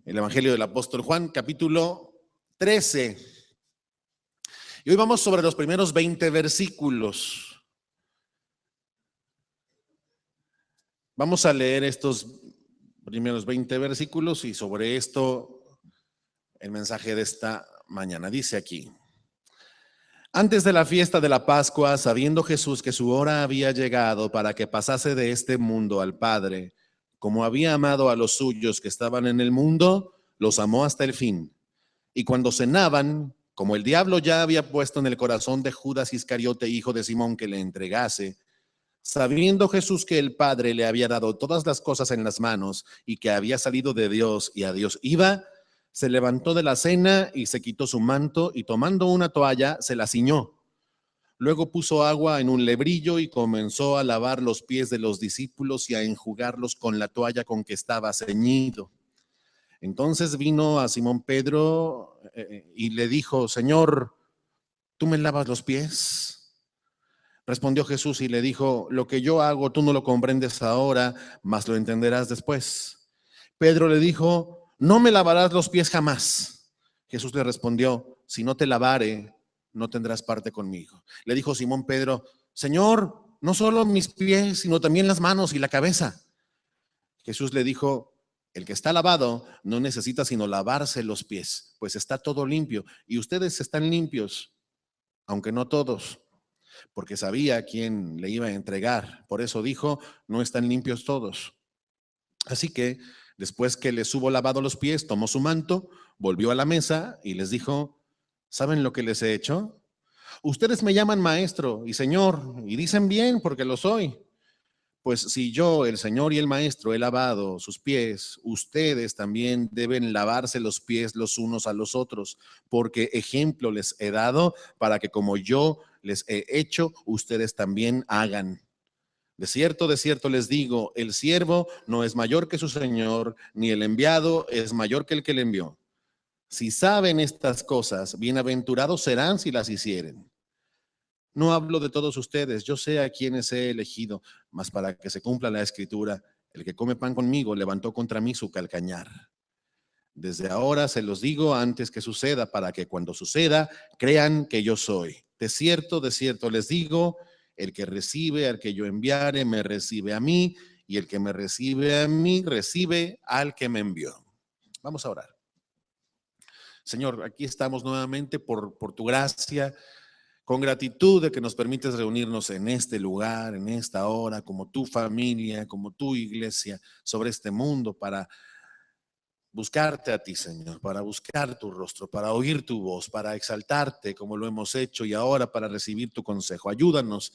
El Evangelio del Apóstol Juan, capítulo 13. Y hoy vamos sobre los primeros 20 versículos. Vamos a leer estos primeros 20 versículos y sobre esto el mensaje de esta mañana. Dice aquí: antes de la fiesta de la Pascua, sabiendo Jesús que su hora había llegado para que pasase de este mundo al Padre, como había amado a los suyos que estaban en el mundo, los amó hasta el fin. Y cuando cenaban, como el diablo ya había puesto en el corazón de Judas Iscariote, hijo de Simón, que le entregase, sabiendo Jesús que el Padre le había dado todas las cosas en las manos y que había salido de Dios y a Dios iba, se levantó de la cena y se quitó su manto y tomando una toalla se la ciñó. Luego puso agua en un lebrillo y comenzó a lavar los pies de los discípulos y a enjugarlos con la toalla con que estaba ceñido. Entonces vino a Simón Pedro y le dijo: Señor, ¿tú me lavas los pies? Respondió Jesús y le dijo: lo que yo hago tú no lo comprendes ahora, mas lo entenderás después. Pedro le dijo: no me lavarás los pies jamás. Jesús le respondió: si no te lavare, no tendrás parte conmigo. Le dijo Simón Pedro: Señor, no solo mis pies, sino también las manos y la cabeza. Jesús le dijo: el que está lavado no necesita sino lavarse los pies, pues está todo limpio, y ustedes están limpios, aunque no todos, porque sabía quién le iba a entregar. Por eso dijo: no están limpios todos. Así que, después que les hubo lavado los pies, tomó su manto, volvió a la mesa y les dijo: ¿saben lo que les he hecho? Ustedes me llaman maestro y señor, y dicen bien porque lo soy. Pues si yo, el Señor y el Maestro, he lavado sus pies, ustedes también deben lavarse los pies los unos a los otros, porque ejemplo les he dado para que como yo les he hecho, ustedes también hagan. De cierto les digo, el siervo no es mayor que su Señor, ni el enviado es mayor que el que le envió. Si saben estas cosas, bienaventurados serán si las hicieren. No hablo de todos ustedes, yo sé a quienes he elegido, mas para que se cumpla la escritura, el que come pan conmigo levantó contra mí su calcañar. Desde ahora se los digo antes que suceda, para que cuando suceda crean que yo soy. De cierto les digo, el que recibe al que yo enviare, me recibe a mí, y el que me recibe a mí, recibe al que me envió. Vamos a orar. Señor, aquí estamos nuevamente por tu gracia, con gratitud de que nos permites reunirnos en este lugar, en esta hora, como tu familia, como tu iglesia, sobre este mundo, para buscarte a ti, Señor, para buscar tu rostro, para oír tu voz, para exaltarte como lo hemos hecho y ahora para recibir tu consejo. Ayúdanos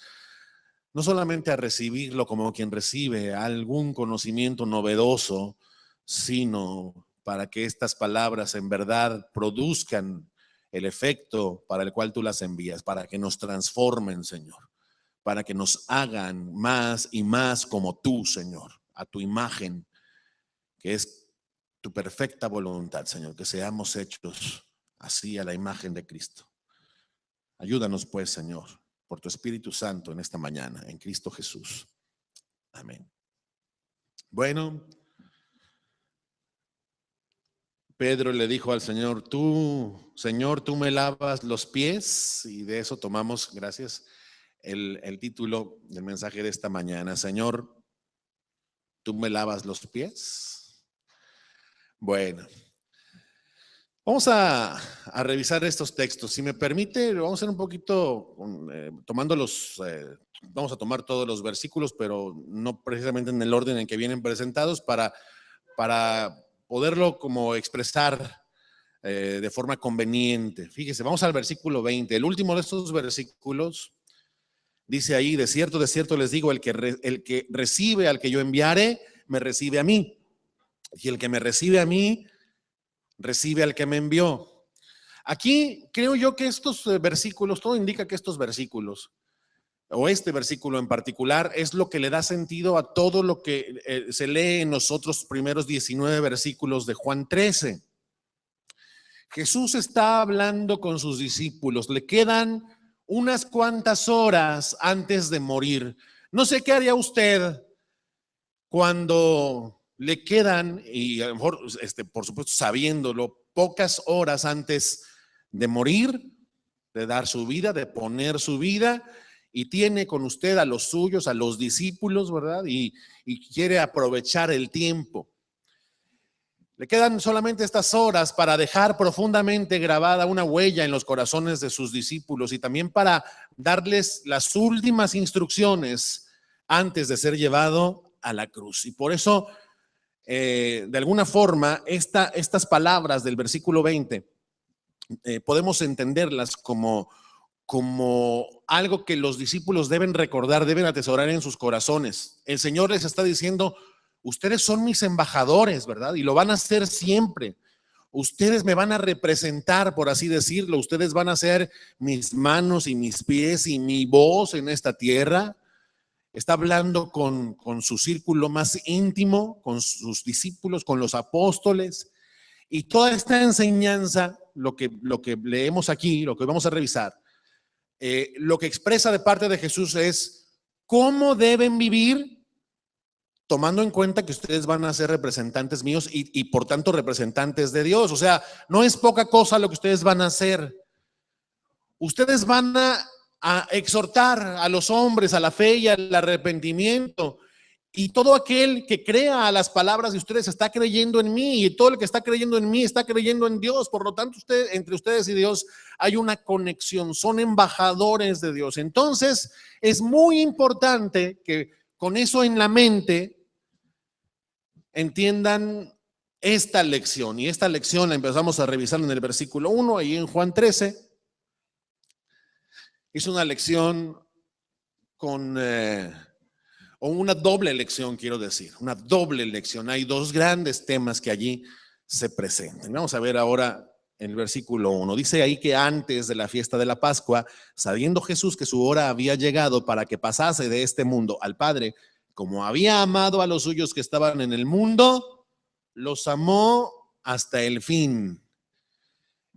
no solamente a recibirlo como quien recibe algún conocimiento novedoso, sino para que estas palabras en verdad produzcan el efecto para el cual tú las envías, para que nos transformen, Señor, para que nos hagan más y más como tú, Señor, a tu imagen, que es tu perfecta voluntad, Señor, que seamos hechos así a la imagen de Cristo. Ayúdanos pues, Señor, por tu Espíritu Santo en esta mañana, en Cristo Jesús. Amén. Bueno, Pedro le dijo al Señor: Señor, tú me lavas los pies, y de eso tomamos, gracias, el título del mensaje de esta mañana. Señor, tú me lavas los pies. Bueno, vamos a revisar estos textos. Si me permite, vamos a hacer un poquito, vamos a tomar todos los versículos, pero no precisamente en el orden en que vienen presentados, para poderlo como expresar de forma conveniente. Fíjese, vamos al versículo 20. El último de estos versículos dice ahí: de cierto les digo, el que recibe al que yo enviare, me recibe a mí. Y el que me recibe a mí, recibe al que me envió. Aquí creo yo que estos versículos, todo indica que estos versículos, o este versículo en particular, es lo que le da sentido a todo lo que se lee en los otros primeros 19 versículos de Juan 13. Jesús está hablando con sus discípulos, le quedan unas cuantas horas antes de morir. No sé qué haría usted cuando le quedan, y a lo mejor, por supuesto, sabiéndolo, pocas horas antes de morir, de dar su vida, de poner su vida, y tiene con usted a los suyos, a los discípulos, ¿verdad? Y quiere aprovechar el tiempo. Le quedan solamente estas horas para dejar profundamente grabada una huella en los corazones de sus discípulos y también para darles las últimas instrucciones antes de ser llevado a la cruz. Y por eso, de alguna forma, estas palabras del versículo 20 podemos entenderlas como algo que los discípulos deben recordar, deben atesorar en sus corazones. El Señor les está diciendo: ustedes son mis embajadores, ¿verdad? Y lo van a hacer siempre. Ustedes me van a representar, por así decirlo. Ustedes van a ser mis manos y mis pies y mi voz en esta tierra. Está hablando con su círculo más íntimo, con sus discípulos, con los apóstoles. Y toda esta enseñanza, lo que leemos aquí, lo que vamos a revisar, lo que expresa de parte de Jesús es cómo deben vivir, tomando en cuenta que ustedes van a ser representantes míos y por tanto representantes de Dios. O sea, no es poca cosa lo que ustedes van a hacer. Ustedes van a exhortar a los hombres a la fe y al arrepentimiento. Y todo aquel que crea a las palabras de ustedes está creyendo en mí, y todo el que está creyendo en mí está creyendo en Dios. Por lo tanto, entre ustedes y Dios hay una conexión, son embajadores de Dios. Entonces, es muy importante que con eso en la mente entiendan esta lección. Y esta lección la empezamos a revisar en el versículo 1, ahí en Juan 13. Es una lección o una doble lección, quiero decir, una doble lección. Hay dos grandes temas que allí se presentan. Vamos a ver ahora en el versículo 1. Dice ahí que antes de la fiesta de la Pascua, sabiendo Jesús que su hora había llegado para que pasase de este mundo al Padre, como había amado a los suyos que estaban en el mundo, los amó hasta el fin.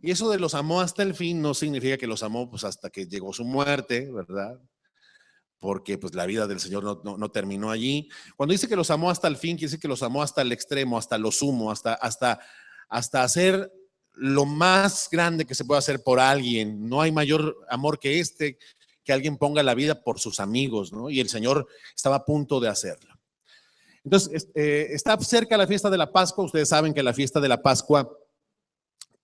Y eso de los amó hasta el fin no significa que los amó pues hasta que llegó su muerte, ¿verdad? Porque pues la vida del Señor no terminó allí. Cuando dice que los amó hasta el fin, quiere decir que los amó hasta el extremo, hasta lo sumo, hasta hacer lo más grande que se puede hacer por alguien. No hay mayor amor que que alguien ponga la vida por sus amigos, ¿no? Y el Señor estaba a punto de hacerlo. Entonces, está cerca la fiesta de la Pascua. Ustedes saben que la fiesta de la Pascua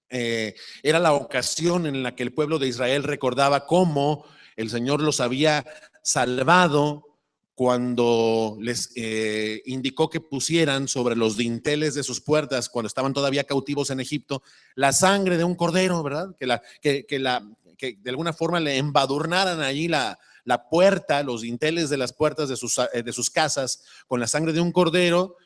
era la ocasión en la que el pueblo de Israel recordaba cómo el Señor los había salvado cuando les indicó que pusieran sobre los dinteles de sus puertas, cuando estaban todavía cautivos en Egipto, la sangre de un cordero, ¿verdad? Que de alguna forma le embadurnaran allí la puerta, los dinteles de las puertas de sus casas con la sangre de un cordero,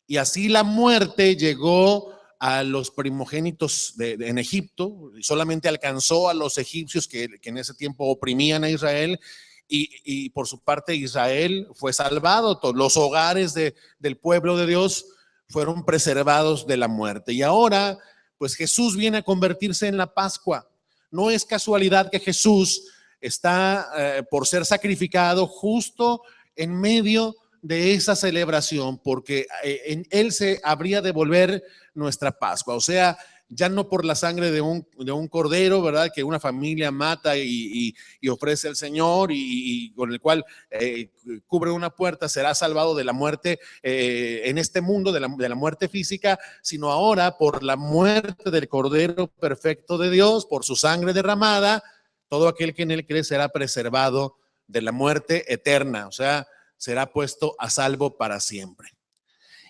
y así la muerte llegó a los primogénitos en Egipto. Solamente alcanzó a los egipcios que en ese tiempo oprimían a Israel, y por su parte Israel fue salvado. Todos los hogares del pueblo de Dios fueron preservados de la muerte. Y ahora pues Jesús viene a convertirse en la Pascua. No es casualidad que Jesús está por ser sacrificado justo en medio de esa celebración, porque en él se habría de volver nuestra Pascua. O sea, ya no por la sangre de un cordero, ¿verdad? Que una familia mata y ofrece al Señor, y con el cual cubre una puerta, será salvado de la muerte en este mundo, de la muerte física, sino ahora por la muerte del Cordero perfecto de Dios, por su sangre derramada, todo aquel que en él cree será preservado de la muerte eterna. O sea, será puesto a salvo para siempre.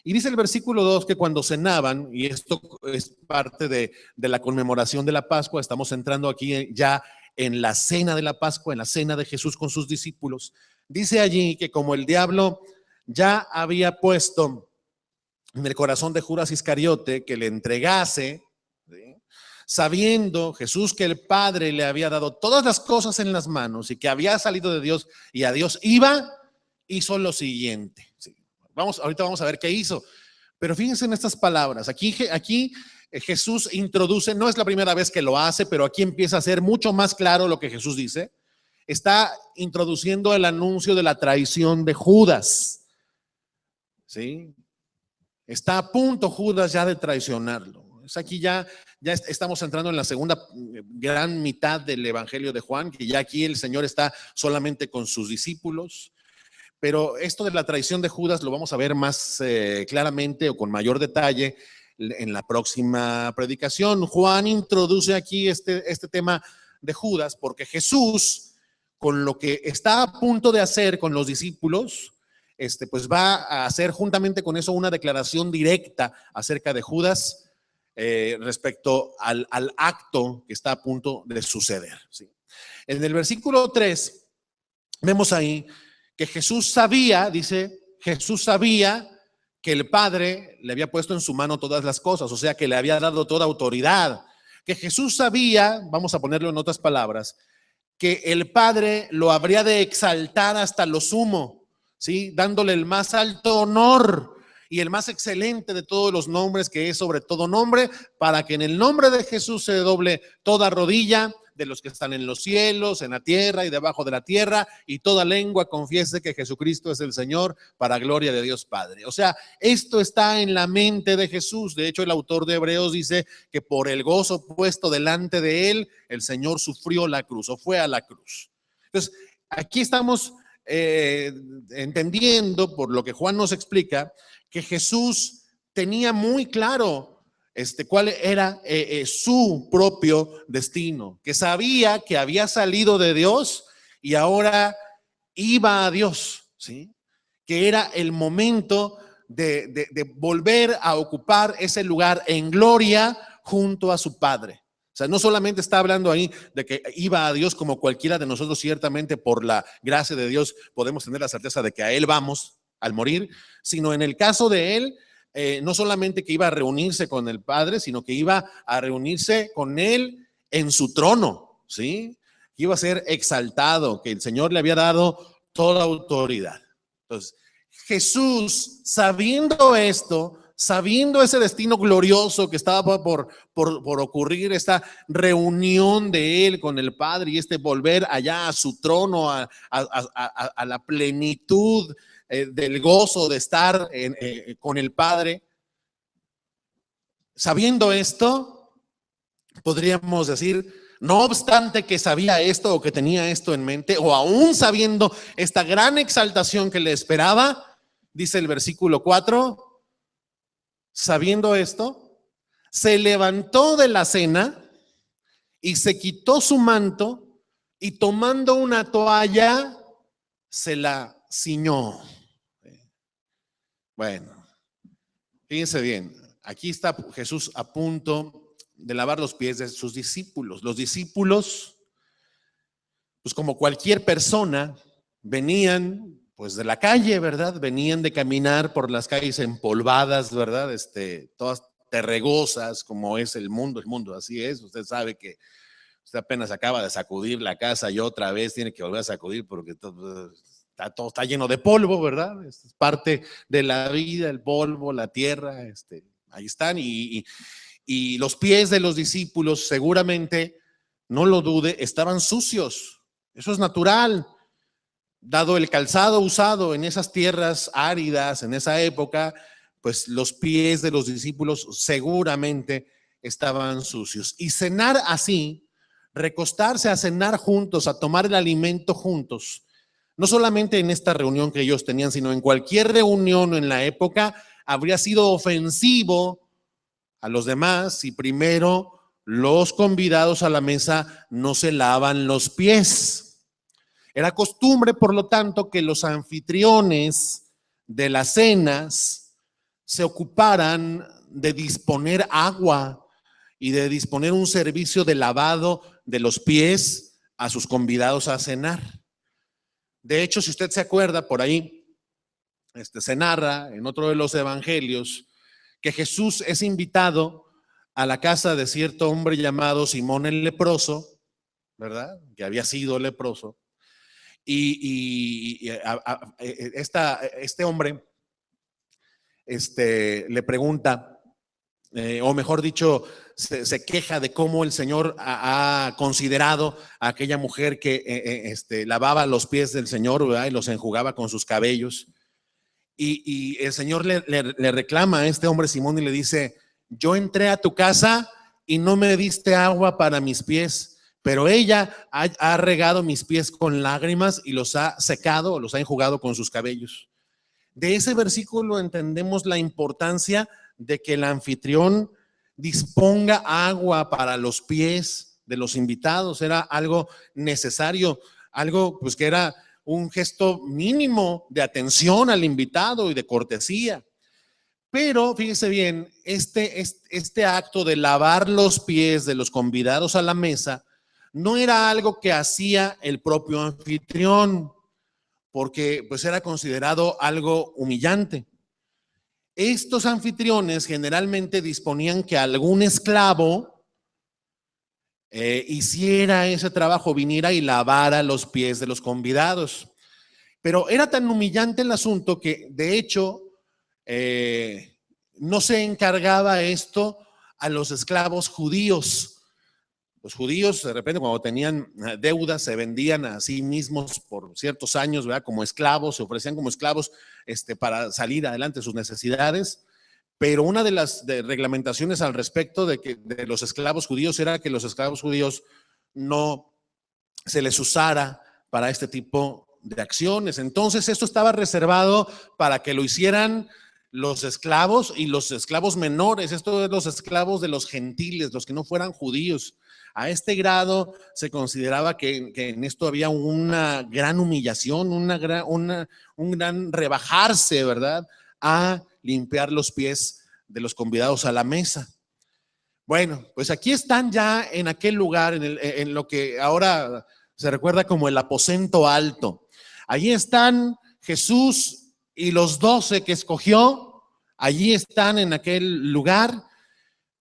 Y dice el versículo 2 que cuando cenaban, y esto es parte de la conmemoración de la Pascua, estamos entrando aquí ya en la cena de la Pascua, en la cena de Jesús con sus discípulos. Dice allí que como el diablo ya había puesto en el corazón de Judas Iscariote que le entregase, ¿sí?, sabiendo Jesús que el Padre le había dado todas las cosas en las manos y que había salido de Dios y a Dios iba, hizo lo siguiente. ¿Sí? Ahorita vamos a ver qué hizo. Pero fíjense en estas palabras. Aquí Jesús introduce, no es la primera vez que lo hace, pero aquí empieza a ser mucho más claro lo que Jesús dice. Está introduciendo el anuncio de la traición de Judas. ¿Sí? Está a punto Judas ya de traicionarlo. Es aquí ya estamos entrando en la segunda gran mitad del Evangelio de Juan, que ya aquí el Señor está solamente con sus discípulos. Pero esto de la traición de Judas lo vamos a ver más claramente o con mayor detalle en la próxima predicación. Juan introduce aquí este tema de Judas porque Jesús, con lo que está a punto de hacer con los discípulos, pues va a hacer juntamente con eso una declaración directa acerca de Judas respecto al acto que está a punto de suceder. ¿Sí? En el versículo 3 vemos ahí que Jesús sabía, dice, Jesús sabía que el Padre le había puesto en su mano todas las cosas, o sea, que le había dado toda autoridad. Que Jesús sabía, vamos a ponerlo en otras palabras, que el Padre lo habría de exaltar hasta lo sumo, ¿sí? Dándole el más alto honor y el más excelente de todos los nombres, que es sobre todo nombre, para que en el nombre de Jesús se doble toda rodilla de los que están en los cielos, en la tierra y debajo de la tierra, y toda lengua confiese que Jesucristo es el Señor, para gloria de Dios Padre. O sea, esto está en la mente de Jesús. De hecho, el autor de Hebreos dice que por el gozo puesto delante de él, el Señor sufrió la cruz o fue a la cruz. Entonces, aquí estamos entendiendo, por lo que Juan nos explica, que Jesús tenía muy claro cuál era su propio destino, que sabía que había salido de Dios y ahora iba a Dios, ¿sí? Que era el momento de volver a ocupar ese lugar en gloria junto a su Padre. O sea, no solamente está hablando ahí de que iba a Dios como cualquiera de nosotros, ciertamente por la gracia de Dios podemos tener la certeza de que a Él vamos al morir, sino en el caso de Él, no solamente que iba a reunirse con el Padre, sino que iba a reunirse con Él en su trono, ¿sí? Iba a ser exaltado, que el Señor le había dado toda autoridad. Entonces, Jesús, sabiendo esto, sabiendo ese destino glorioso que estaba por ocurrir, esta reunión de Él con el Padre y volver allá a su trono, a la plenitud del gozo de estar con el Padre. Sabiendo esto, podríamos decir, no obstante que sabía esto o que tenía esto en mente, o aún sabiendo esta gran exaltación que le esperaba, dice el versículo 4, sabiendo esto, se levantó de la cena y se quitó su manto y tomando una toalla se la ciñó. Bueno, fíjense bien, aquí está Jesús a punto de lavar los pies de sus discípulos. Los discípulos, pues como cualquier persona, venían pues de la calle, ¿verdad? Venían de caminar por las calles empolvadas, ¿verdad? Todas terregosas, como es el mundo así es. Usted sabe que usted apenas acaba de sacudir la casa y otra vez tiene que volver a sacudir porque todo está lleno de polvo, ¿verdad? Es parte de la vida, el polvo, la tierra, ahí están. Y los pies de los discípulos seguramente, no lo dude, estaban sucios. Eso es natural, dado el calzado usado en esas tierras áridas en esa época, pues los pies de los discípulos seguramente estaban sucios. Y cenar así, recostarse a cenar juntos, a tomar el alimento juntos, no solamente en esta reunión que ellos tenían, sino en cualquier reunión en la época, habría sido ofensivo a los demás si primero los convidados a la mesa no se lavan los pies. Era costumbre, por lo tanto, que los anfitriones de las cenas se ocuparan de disponer agua y de disponer un servicio de lavado de los pies a sus convidados a cenar. De hecho, si usted se acuerda, por ahí se narra en otro de los evangelios que Jesús es invitado a la casa de cierto hombre llamado Simón el leproso, ¿verdad? Que había sido leproso. Este hombre le pregunta, o mejor dicho, se queja de cómo el Señor ha considerado a aquella mujer que lavaba los pies del Señor, ¿verdad? Y los enjugaba con sus cabellos. Y el Señor le reclama a este hombre Simón y le dice: yo entré a tu casa y no me diste agua para mis pies, pero ella ha regado mis pies con lágrimas y los ha secado, los ha enjugado con sus cabellos. De ese versículo entendemos la importancia de que el anfitrión disponga agua para los pies de los invitados. Era algo necesario, algo pues que era un gesto mínimo de atención al invitado y de cortesía. Pero fíjese bien, este acto de lavar los pies de los convidados a la mesa no era algo que hacía el propio anfitrión, porque pues era considerado algo humillante. Estos anfitriones generalmente disponían que algún esclavo hiciera ese trabajo, viniera y lavara los pies de los convidados. Pero era tan humillante el asunto que de hecho no se encargaba esto a los esclavos judíos. Los judíos de repente cuando tenían deudas se vendían a sí mismos por ciertos años, ¿verdad? Como esclavos, se ofrecían como esclavos para salir adelante sus necesidades. Pero una de las reglamentaciones al respecto de los esclavos judíos era que los esclavos judíos no se les usara para este tipo de acciones. Entonces esto estaba reservado para que lo hicieran los esclavos y los esclavos menores, esto es los esclavos de los gentiles, los que no fueran judíos. A este grado se consideraba que en esto había una gran humillación, un gran rebajarse, ¿verdad?, a limpiar los pies de los convidados a la mesa. Bueno, pues aquí están ya en aquel lugar, en lo que ahora se recuerda como el aposento alto. Allí están Jesús y los 12 que escogió, allí están en aquel lugar,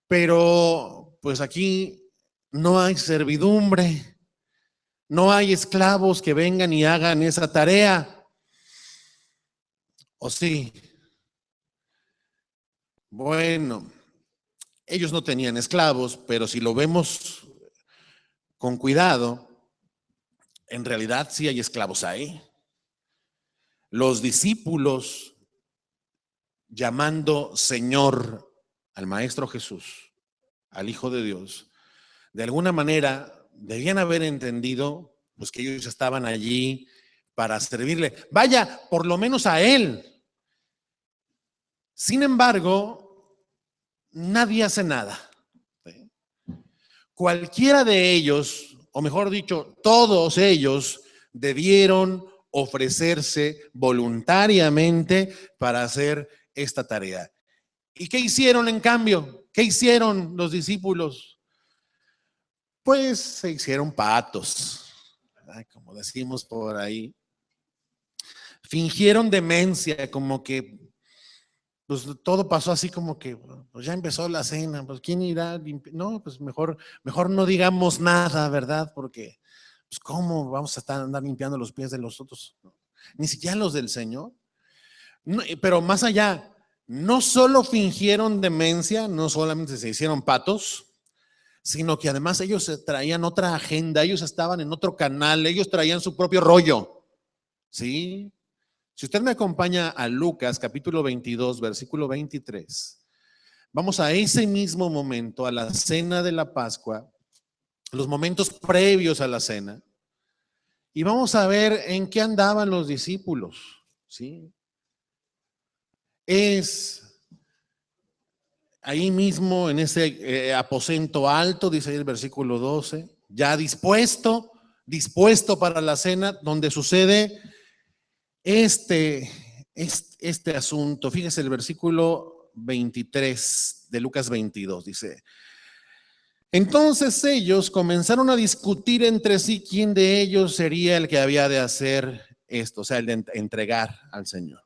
pero pues aquí no hay servidumbre, no hay esclavos que vengan y hagan esa tarea. ¿O sí? Bueno, ellos no tenían esclavos, pero si lo vemos con cuidado, en realidad sí hay esclavos ahí. Los discípulos, llamando Señor al Maestro Jesús, al Hijo de Dios, de alguna manera debían haber entendido pues que ellos estaban allí para servirle. Vaya, por lo menos a Él. Sin embargo, nadie hace nada. Cualquiera de ellos, o mejor dicho, todos ellos debieron ofrecerse voluntariamente para hacer esta tarea. ¿Y qué hicieron en cambio? ¿Qué hicieron los discípulos? Pues se hicieron patos, ¿verdad?, como decimos por ahí. Fingieron demencia, como que pues todo pasó así como que pues ya empezó la cena, pues ¿quién irá? No, pues mejor no digamos nada, ¿verdad? Porque pues ¿cómo vamos a andar limpiando los pies de los otros? Ni siquiera los del Señor. No, pero más allá, no solo fingieron demencia, no solamente se hicieron patos, sino que además ellos traían otra agenda, ellos estaban en otro canal, ellos traían su propio rollo. ¿Sí? Si usted me acompaña a Lucas capítulo 22, versículo 23, vamos a ese mismo momento, a la cena de la Pascua, los momentos previos a la cena, y vamos a ver en qué andaban los discípulos. ¿Sí? Es ahí mismo en ese aposento alto, dice ahí el versículo 12, ya dispuesto para la cena, donde sucede este asunto. Fíjese el versículo 23 de Lucas 22, dice: entonces ellos comenzaron a discutir entre sí quién de ellos sería el que había de hacer esto, o sea, el de entregar al Señor.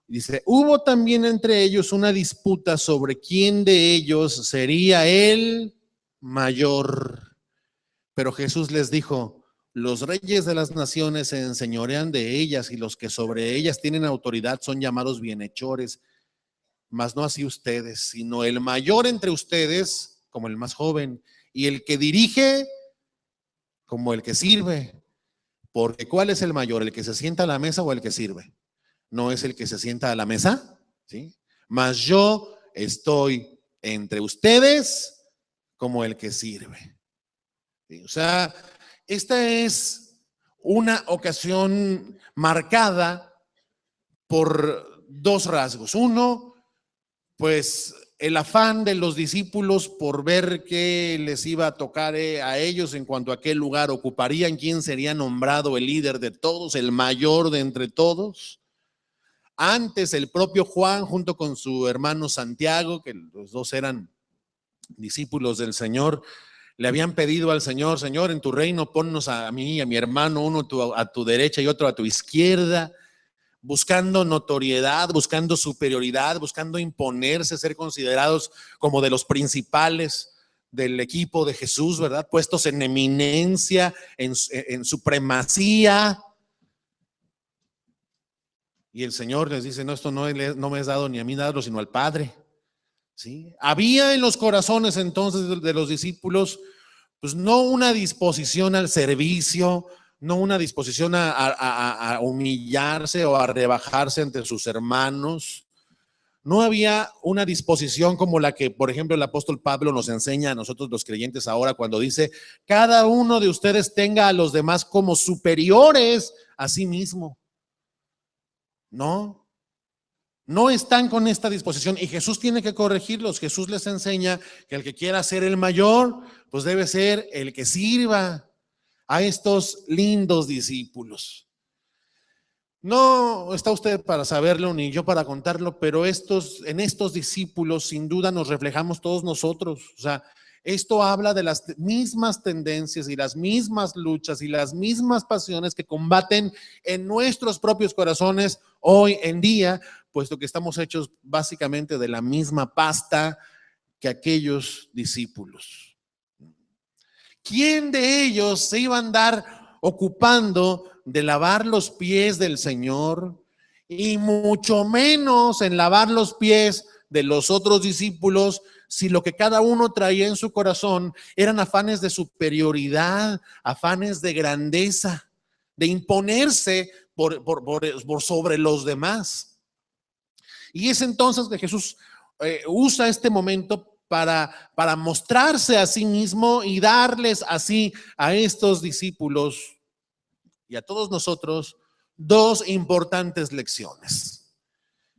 Dice, hubo también entre ellos una disputa sobre quién de ellos sería el mayor. Pero Jesús les dijo, los reyes de las naciones se enseñorean de ellas y los que sobre ellas tienen autoridad son llamados bienhechores, mas no así ustedes, sino el mayor entre ustedes como el más joven y el que dirige como el que sirve. Porque ¿cuál es el mayor? ¿El que se sienta a la mesa o el que sirve? no es el que se sienta a la mesa, ¿sí? Mas yo estoy entre ustedes como el que sirve. ¿Sí? O sea, esta es una ocasión marcada por dos rasgos. Uno, pues el afán de los discípulos por ver qué les iba a tocar a ellos en cuanto a qué lugar ocuparían, quién sería nombrado el líder de todos, el mayor de entre todos. Antes el propio Juan junto con su hermano Santiago, que los dos eran discípulos del Señor, le habían pedido al Señor: Señor, en tu reino ponnos a mí y a mi hermano, uno a tu derecha y otro a tu izquierda, buscando notoriedad, buscando superioridad, buscando imponerse, ser considerados como de los principales del equipo de Jesús, ¿verdad? Puestos en eminencia, en supremacía. Y el Señor les dice: no, esto no me has dado ni a mí darlo, sino al Padre. ¿Sí? Había en los corazones entonces de los discípulos, pues no una disposición al servicio, no una disposición a humillarse o a rebajarse ante sus hermanos. No había una disposición como la que, por ejemplo, el apóstol Pablo nos enseña a nosotros los creyentes ahora cuando dice: cada uno de ustedes tenga a los demás como superiores a sí mismo. No, no están con esta disposición y Jesús tiene que corregirlos. Jesús les enseña que el que quiera ser el mayor, pues debe ser el que sirva a estos lindos discípulos. No está usted para saberlo ni yo para contarlo, pero en estos discípulos sin duda nos reflejamos todos nosotros. O sea, esto habla de las mismas tendencias y las mismas luchas y las mismas pasiones que combaten en nuestros propios corazones hoy en día, puesto que estamos hechos básicamente de la misma pasta que aquellos discípulos. ¿Quién de ellos se iba a andar ocupando de lavar los pies del Señor y mucho menos en lavar los pies de los otros discípulos, si lo que cada uno traía en su corazón eran afanes de superioridad, afanes de grandeza, de imponerse por sobre los demás? Y es entonces que Jesús usa este momento para mostrarse a sí mismo y darles así a estos discípulos y a todos nosotros dos importantes lecciones.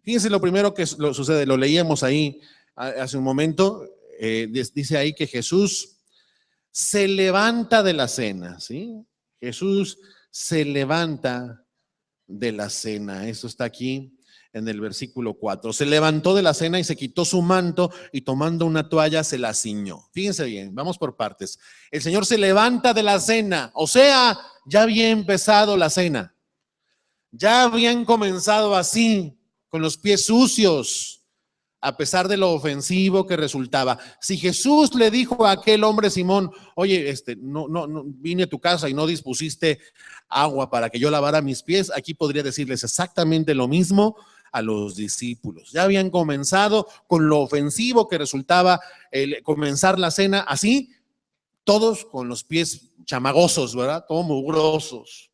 Fíjense lo primero que sucede, lo leíamos ahí hace un momento, dice ahí que Jesús se levanta de la cena, ¿sí? Jesús se levanta de la cena, eso está aquí en el versículo 4. Se levantó de la cena y se quitó su manto y tomando una toalla se la ciñó. Fíjense bien, vamos por partes. El Señor se levanta de la cena, o sea, ya había empezado la cena. Ya habían comenzado así, con los pies sucios, a pesar de lo ofensivo que resultaba. Si Jesús le dijo a aquel hombre Simón: oye, no vine a tu casa y no dispusiste agua para que yo lavara mis pies, aquí podría decirles exactamente lo mismo a los discípulos. Ya habían comenzado con lo ofensivo que resultaba el comenzar la cena así, todos con los pies chamagosos, ¿verdad? Todos mugrosos.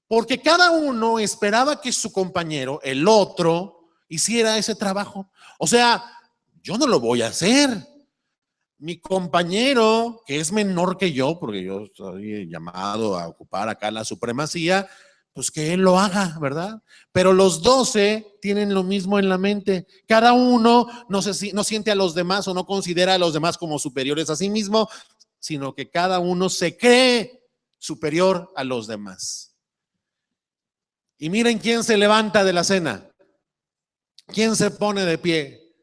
Porque cada uno esperaba que su compañero, el otro, hiciera ese trabajo. O sea, yo no lo voy a hacer. Mi compañero, que es menor que yo, porque yo estoy llamado a ocupar acá la supremacía, pues que él lo haga, ¿verdad? Pero los 12 tienen lo mismo en la mente. Cada uno no siente a los demás o no considera a los demás como superiores a sí mismo, sino que cada uno se cree superior a los demás. Y miren quién se levanta de la cena. ¿Quién se pone de pie?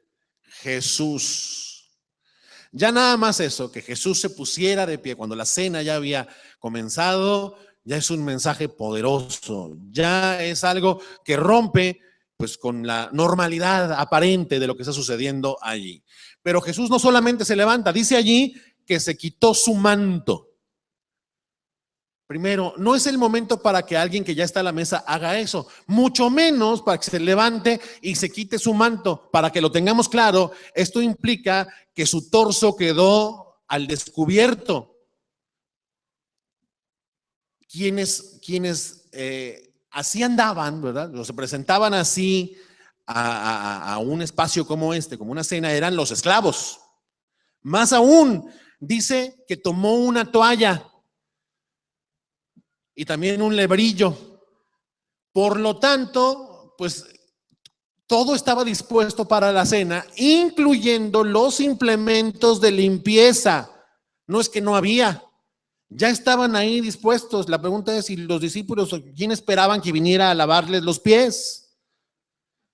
Jesús. Ya nada más eso, que Jesús se pusiera de pie cuando la cena ya había comenzado, ya es un mensaje poderoso, ya es algo que rompe pues con la normalidad aparente de lo que está sucediendo allí. Pero Jesús no solamente se levanta, dice allí que se quitó su manto. Primero, no es el momento para que alguien que ya está a la mesa haga eso, mucho menos para que se levante y se quite su manto. Para que lo tengamos claro, esto implica que su torso quedó al descubierto. Quienes así andaban, ¿verdad? O se presentaban así a un espacio como este, como una cena, eran los esclavos. Más aún, dice que tomó una toalla y también un lebrillo. Por lo tanto, pues todo estaba dispuesto para la cena, incluyendo los implementos de limpieza. No es que no había, ya estaban ahí dispuestos. La pregunta es si los discípulos, ¿quién esperaban que viniera a lavarles los pies?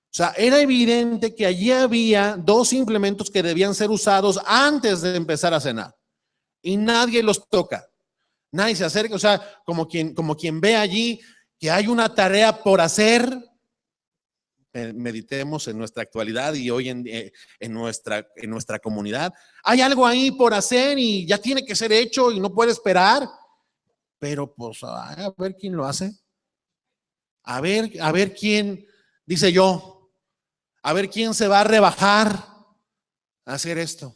O sea, era evidente que allí había dos implementos que debían ser usados antes de empezar a cenar. Y nadie los toca. Nadie se acerca, o sea, como quien ve allí que hay una tarea por hacer. Meditemos en nuestra actualidad y hoy en nuestra comunidad. Hay algo ahí por hacer y ya tiene que ser hecho y no puede esperar. Pero pues a ver quién lo hace. A ver quién, dice yo, a ver quién se va a rebajar a hacer esto.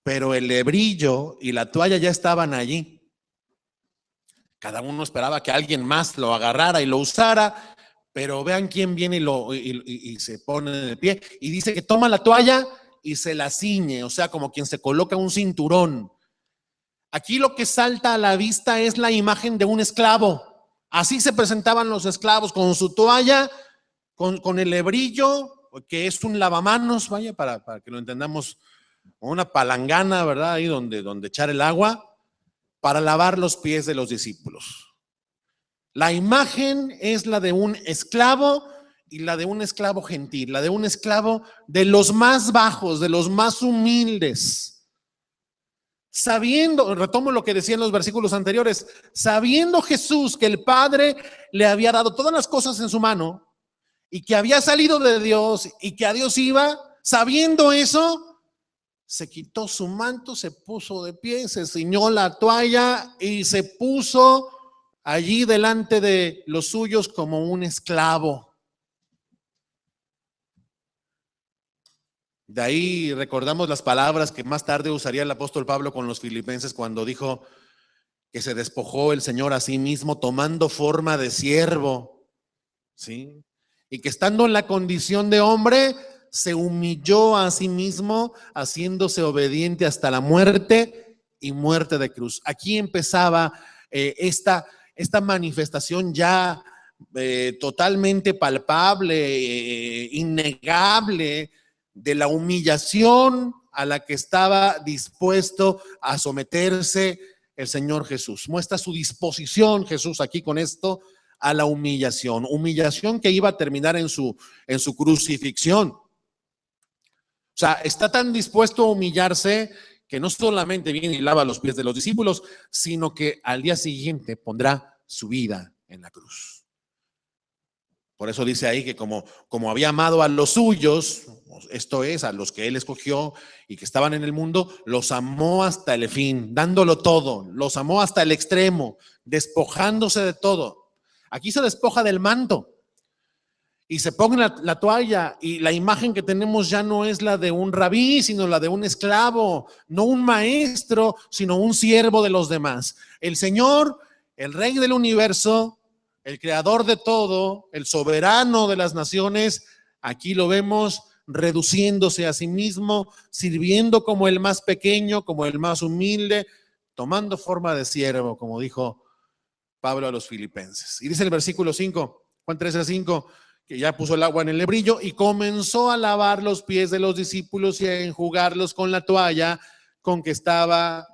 Pero el lebrillo y la toalla ya estaban allí. Cada uno esperaba que alguien más lo agarrara y lo usara, pero vean quién viene y se pone de pie y dice que toma la toalla y se la ciñe, o sea, como quien se coloca un cinturón. Aquí lo que salta a la vista es la imagen de un esclavo. Así se presentaban los esclavos, con su toalla, con el lebrillo, que es un lavamanos, vaya, para que lo entendamos, una palangana, ¿verdad? Ahí donde echar el agua, para lavar los pies de los discípulos. La imagen es la de un esclavo y la de un esclavo gentil, la de un esclavo de los más bajos, de los más humildes. Sabiendo, retomo lo que decía en los versículos anteriores, sabiendo Jesús que el Padre le había dado todas las cosas en su mano y que había salido de Dios y que a Dios iba, sabiendo eso, se quitó su manto, se puso de pie, se ciñó la toalla y se puso allí delante de los suyos como un esclavo. De ahí recordamos las palabras que más tarde usaría el apóstol Pablo con los filipenses cuando dijo que se despojó el Señor a sí mismo tomando forma de siervo, ¿sí? Y que estando en la condición de hombre, se humilló a sí mismo, haciéndose obediente hasta la muerte y muerte de cruz. Aquí empezaba esta manifestación ya totalmente palpable, innegable, de la humillación a la que estaba dispuesto a someterse el Señor Jesús. Muestra su disposición Jesús aquí con esto a la humillación que iba a terminar en su crucifixión. O sea, está tan dispuesto a humillarse que no solamente viene y lava los pies de los discípulos, sino que al día siguiente pondrá su vida en la cruz. Por eso dice ahí que como había amado a los suyos, esto es, a los que él escogió y que estaban en el mundo, los amó hasta el fin, dándolo todo, los amó hasta el extremo, despojándose de todo. Aquí se despoja del manto y se pone la toalla, y la imagen que tenemos ya no es la de un rabí, sino la de un esclavo, no un maestro, sino un siervo de los demás. El Señor, el Rey del universo, el creador de todo, el soberano de las naciones, aquí lo vemos reduciéndose a sí mismo, sirviendo como el más pequeño, como el más humilde, tomando forma de siervo, como dijo Pablo a los filipenses. Y dice el versículo 5, Juan 13:5, que ya puso el agua en el lebrillo y comenzó a lavar los pies de los discípulos y a enjugarlos con la toalla con que estaba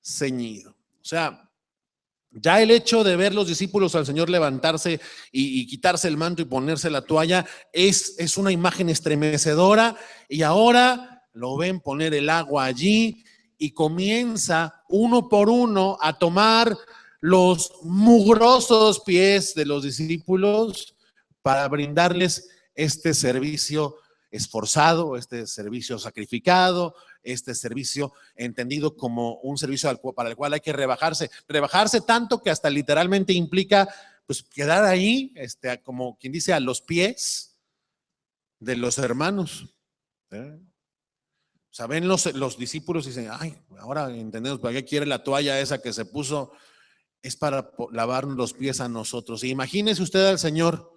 ceñido. O sea, ya el hecho de ver los discípulos al Señor levantarse y quitarse el manto y ponerse la toalla es una imagen estremecedora, y ahora lo ven poner el agua allí y comienza uno por uno a tomar los mugrosos pies de los discípulos para brindarles este servicio esforzado, este servicio sacrificado, este servicio entendido como un servicio para el cual hay que rebajarse tanto que hasta literalmente implica pues quedar ahí, como quien dice, a los pies de los hermanos. O sea, ven los discípulos y dicen, ay, ahora entendemos para qué quiere la toalla esa que se puso es para lavarnos los pies a nosotros. Y imagínese usted al Señor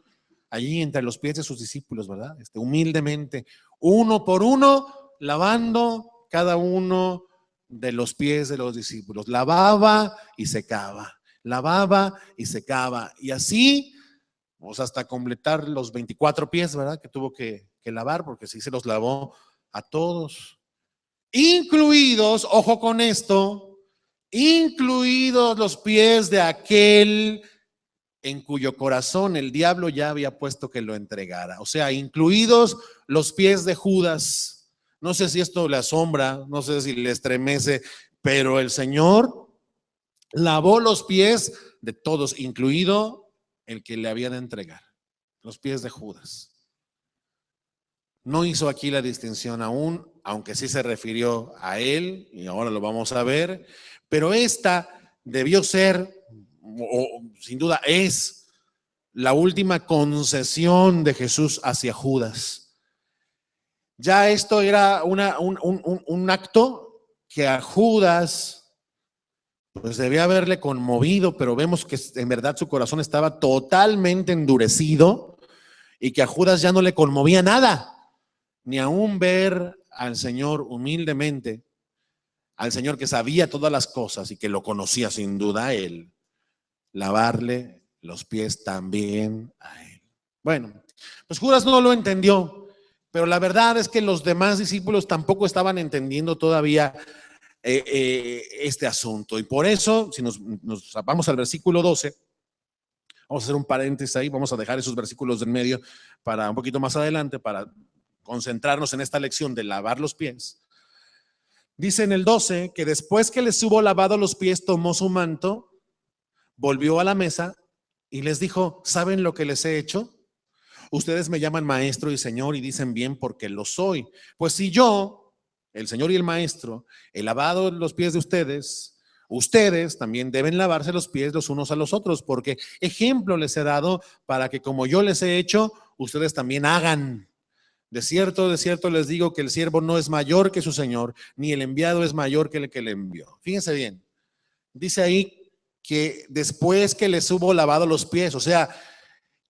allí entre los pies de sus discípulos, ¿verdad? Humildemente, uno por uno, lavando cada uno de los pies de los discípulos. Lavaba y secaba, lavaba y secaba. Y así, pues hasta completar los 24 pies, ¿verdad? Que tuvo que lavar, porque sí se los lavó a todos. Incluidos, ojo con esto, incluidos los pies de aquel en cuyo corazón el diablo ya había puesto que lo entregara. O sea, incluidos los pies de Judas. No sé si esto le asombra, no sé si le estremece, pero el Señor lavó los pies de todos, incluido el que le había de entregar, los pies de Judas. No hizo aquí la distinción aún, aunque sí se refirió a él, y ahora lo vamos a ver, pero esta debió ser, o sin duda es, la última concesión de Jesús hacia Judas. Ya esto era un acto que a Judas pues debía haberle conmovido, pero vemos que en verdad su corazón estaba totalmente endurecido y que a Judas ya no le conmovía nada, ni aún ver al Señor humildemente, al Señor que sabía todas las cosas y que lo conocía sin duda a él, lavarle los pies también a él. Bueno, pues Judas no lo entendió, pero la verdad es que los demás discípulos tampoco estaban entendiendo todavía este asunto. Y por eso, si nos vamos al versículo 12, vamos a hacer un paréntesis ahí, vamos a dejar esos versículos del medio para un poquito más adelante, para concentrarnos en esta lección de lavar los pies. Dice en el 12 que después que les hubo lavado los pies, tomó su manto, volvió a la mesa y les dijo: ¿saben lo que les he hecho? Ustedes me llaman maestro y señor y dicen bien porque lo soy. Pues si yo, el Señor y el maestro, he lavado los pies de ustedes, ustedes también deben lavarse los pies los unos a los otros, porque ejemplo les he dado para que como yo les he hecho, ustedes también hagan. De cierto les digo que el siervo no es mayor que su señor, ni el enviado es mayor que el que le envió. Fíjense bien, dice ahí que después que les hubo lavado los pies, o sea,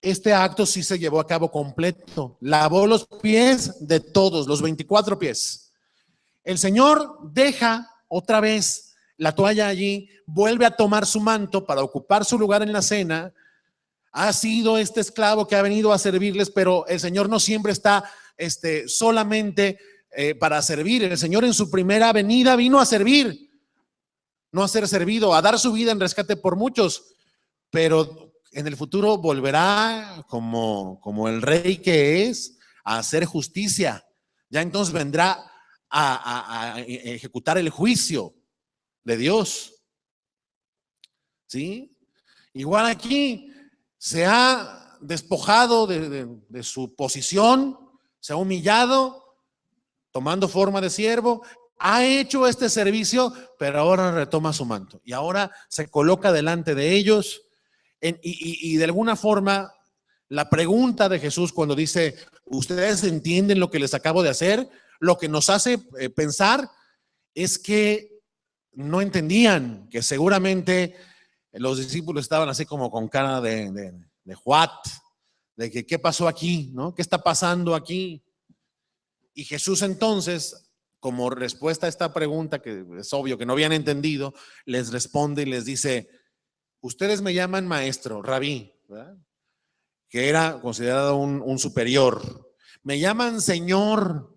este acto sí se llevó a cabo completo. Lavó los pies de todos, los 24 pies. El Señor deja otra vez la toalla allí, vuelve a tomar su manto para ocupar su lugar en la cena. Ha sido este esclavo que ha venido a servirles, pero el Señor no siempre está solamente para servir. El Señor en su primera venida vino a servir, no a ser servido, a dar su vida en rescate por muchos, pero en el futuro volverá como el rey que es a hacer justicia. Ya entonces vendrá a ejecutar el juicio de Dios. ¿Sí? Igual aquí se ha despojado de su posición, se ha humillado, tomando forma de siervo, ha hecho este servicio, pero ahora retoma su manto y ahora se coloca delante de ellos. Y de alguna forma, la pregunta de Jesús cuando dice: ¿ustedes entienden lo que les acabo de hacer? Lo que nos hace pensar es que no entendían, que seguramente los discípulos estaban así como con cara de what, de que qué pasó aquí, ¿no? ¿Qué está pasando aquí? Y Jesús entonces, como respuesta a esta pregunta que es obvio que no habían entendido, les responde y les dice: ustedes me llaman maestro, rabí, ¿verdad? Que era considerado un superior. Me llaman señor,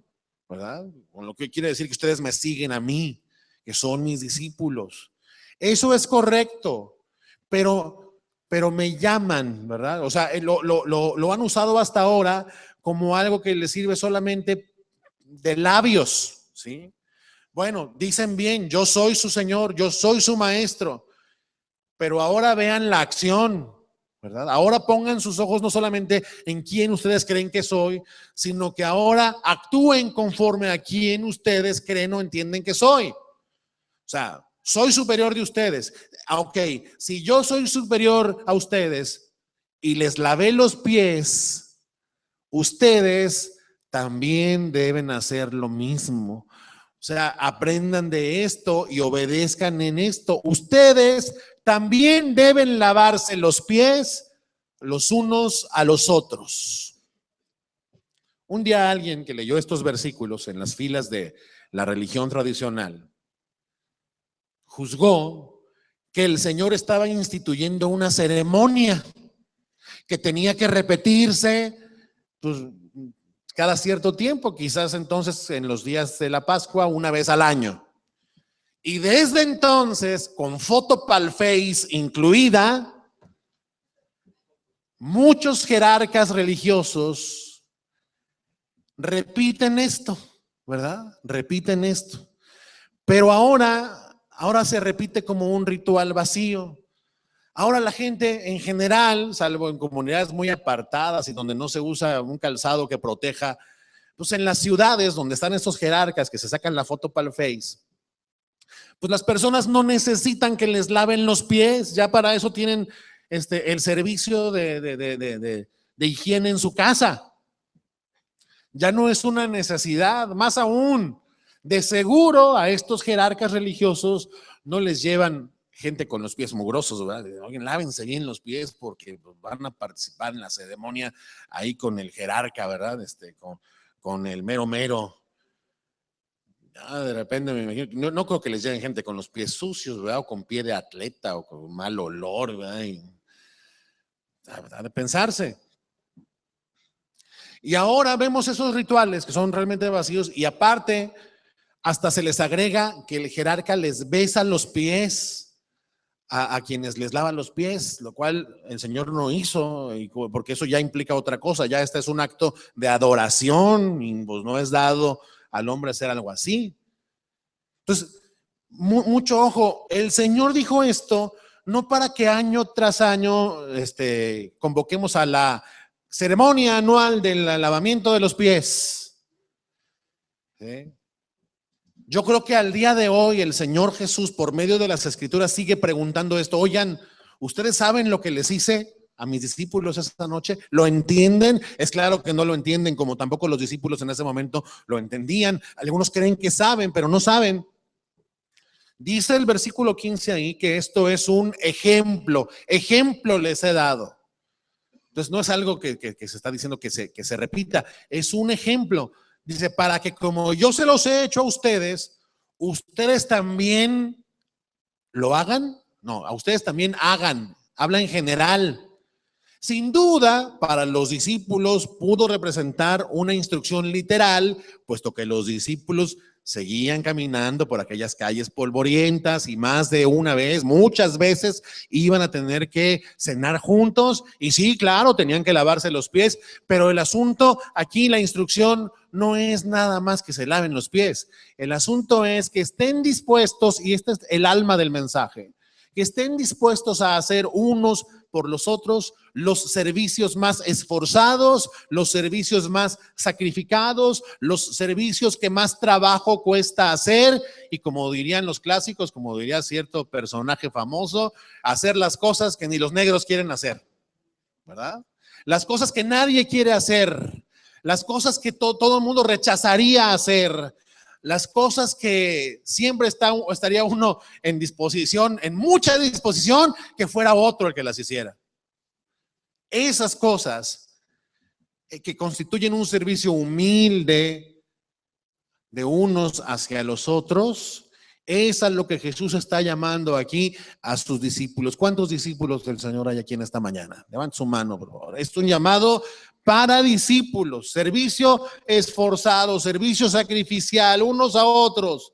¿verdad? Con lo que quiere decir que ustedes me siguen a mí, que son mis discípulos. Eso es correcto, pero me llaman, ¿verdad? O sea, lo han usado hasta ahora como algo que les sirve solamente de labios, ¿sí? Bueno, dicen bien: yo soy su señor, yo soy su maestro, pero ahora vean la acción, ¿verdad? Ahora pongan sus ojos no solamente en quién ustedes creen que soy, sino que ahora actúen conforme a quién ustedes creen o entienden que soy. O sea, soy superior de ustedes. Ok, si yo soy superior a ustedes y les lavé los pies, ustedes también deben hacer lo mismo. sea, aprendan de esto y obedezcan en esto. Ustedes también deben lavarse los pies los unos a los otros. Un día alguien que leyó estos versículos en las filas de la religión tradicional juzgó que el Señor estaba instituyendo una ceremonia que tenía que repetirse, pues, cada cierto tiempo, quizás entonces en los días de la Pascua, una vez al año. Y desde entonces, con foto pal face incluida, muchos jerarcas religiosos repiten esto, ¿verdad? Repiten esto. Pero ahora se repite como un ritual vacío. Ahora la gente en general, salvo en comunidades muy apartadas y donde no se usa un calzado que proteja, pues en las ciudades donde están estos jerarcas que se sacan la foto para el Face, pues las personas no necesitan que les laven los pies, ya para eso tienen el servicio de higiene en su casa. Ya no es una necesidad, más aún, de seguro a estos jerarcas religiosos no les llevan gente con los pies mugrosos, ¿verdad? Oigan, lávense bien los pies porque van a participar en la ceremonia ahí con el jerarca, ¿verdad? Con el mero mero. De repente me imagino, no creo que les lleguen gente con los pies sucios, ¿verdad? O con pie de atleta o con mal olor, ¿verdad? De pensarse. Y ahora vemos esos rituales que son realmente vacíos y aparte hasta se les agrega que el jerarca les besa los pies a quienes les lavan los pies, lo cual el Señor no hizo, porque eso ya implica otra cosa, ya este es un acto de adoración y pues no es dado al hombre hacer algo así. Entonces, mucho ojo, el Señor dijo esto no para que año tras año convoquemos a la ceremonia anual del lavamiento de los pies. ¿Sí? Yo creo que al día de hoy el Señor Jesús por medio de las Escrituras sigue preguntando esto. Oigan, ¿ustedes saben lo que les hice a mis discípulos esta noche? ¿Lo entienden? Es claro que no lo entienden, como tampoco los discípulos en ese momento lo entendían. Algunos creen que saben, pero no saben. Dice el versículo 15 ahí que esto es un ejemplo. Ejemplo les he dado. Entonces no es algo que se está diciendo que se repita, es un ejemplo. Dice, para que como yo se los he hecho a ustedes, ustedes también lo hagan. No, a ustedes también hagan. Habla en general. Sin duda, para los discípulos pudo representar una instrucción literal, puesto que los discípulos seguían caminando por aquellas calles polvorientas y más de una vez, muchas veces, iban a tener que cenar juntos y sí, claro, tenían que lavarse los pies, pero el asunto aquí, la instrucción no es nada más que se laven los pies. El asunto es que estén dispuestos, y este es el alma del mensaje, que estén dispuestos a hacer unos por los otros los servicios más esforzados, los servicios más sacrificados, los servicios que más trabajo cuesta hacer y como dirían los clásicos, como diría cierto personaje famoso, hacer las cosas que ni los negros quieren hacer, ¿verdad? Las cosas que nadie quiere hacer, las cosas que todo el mundo rechazaría hacer, las cosas que siempre estaría uno en disposición, en mucha disposición, que fuera otro el que las hiciera. Esas cosas que constituyen un servicio humilde de unos hacia los otros, es a lo que Jesús está llamando aquí a sus discípulos. ¿Cuántos discípulos del Señor hay aquí en esta mañana? Levanten su mano, por favor. Es un llamado para discípulos, servicio esforzado, servicio sacrificial, unos a otros,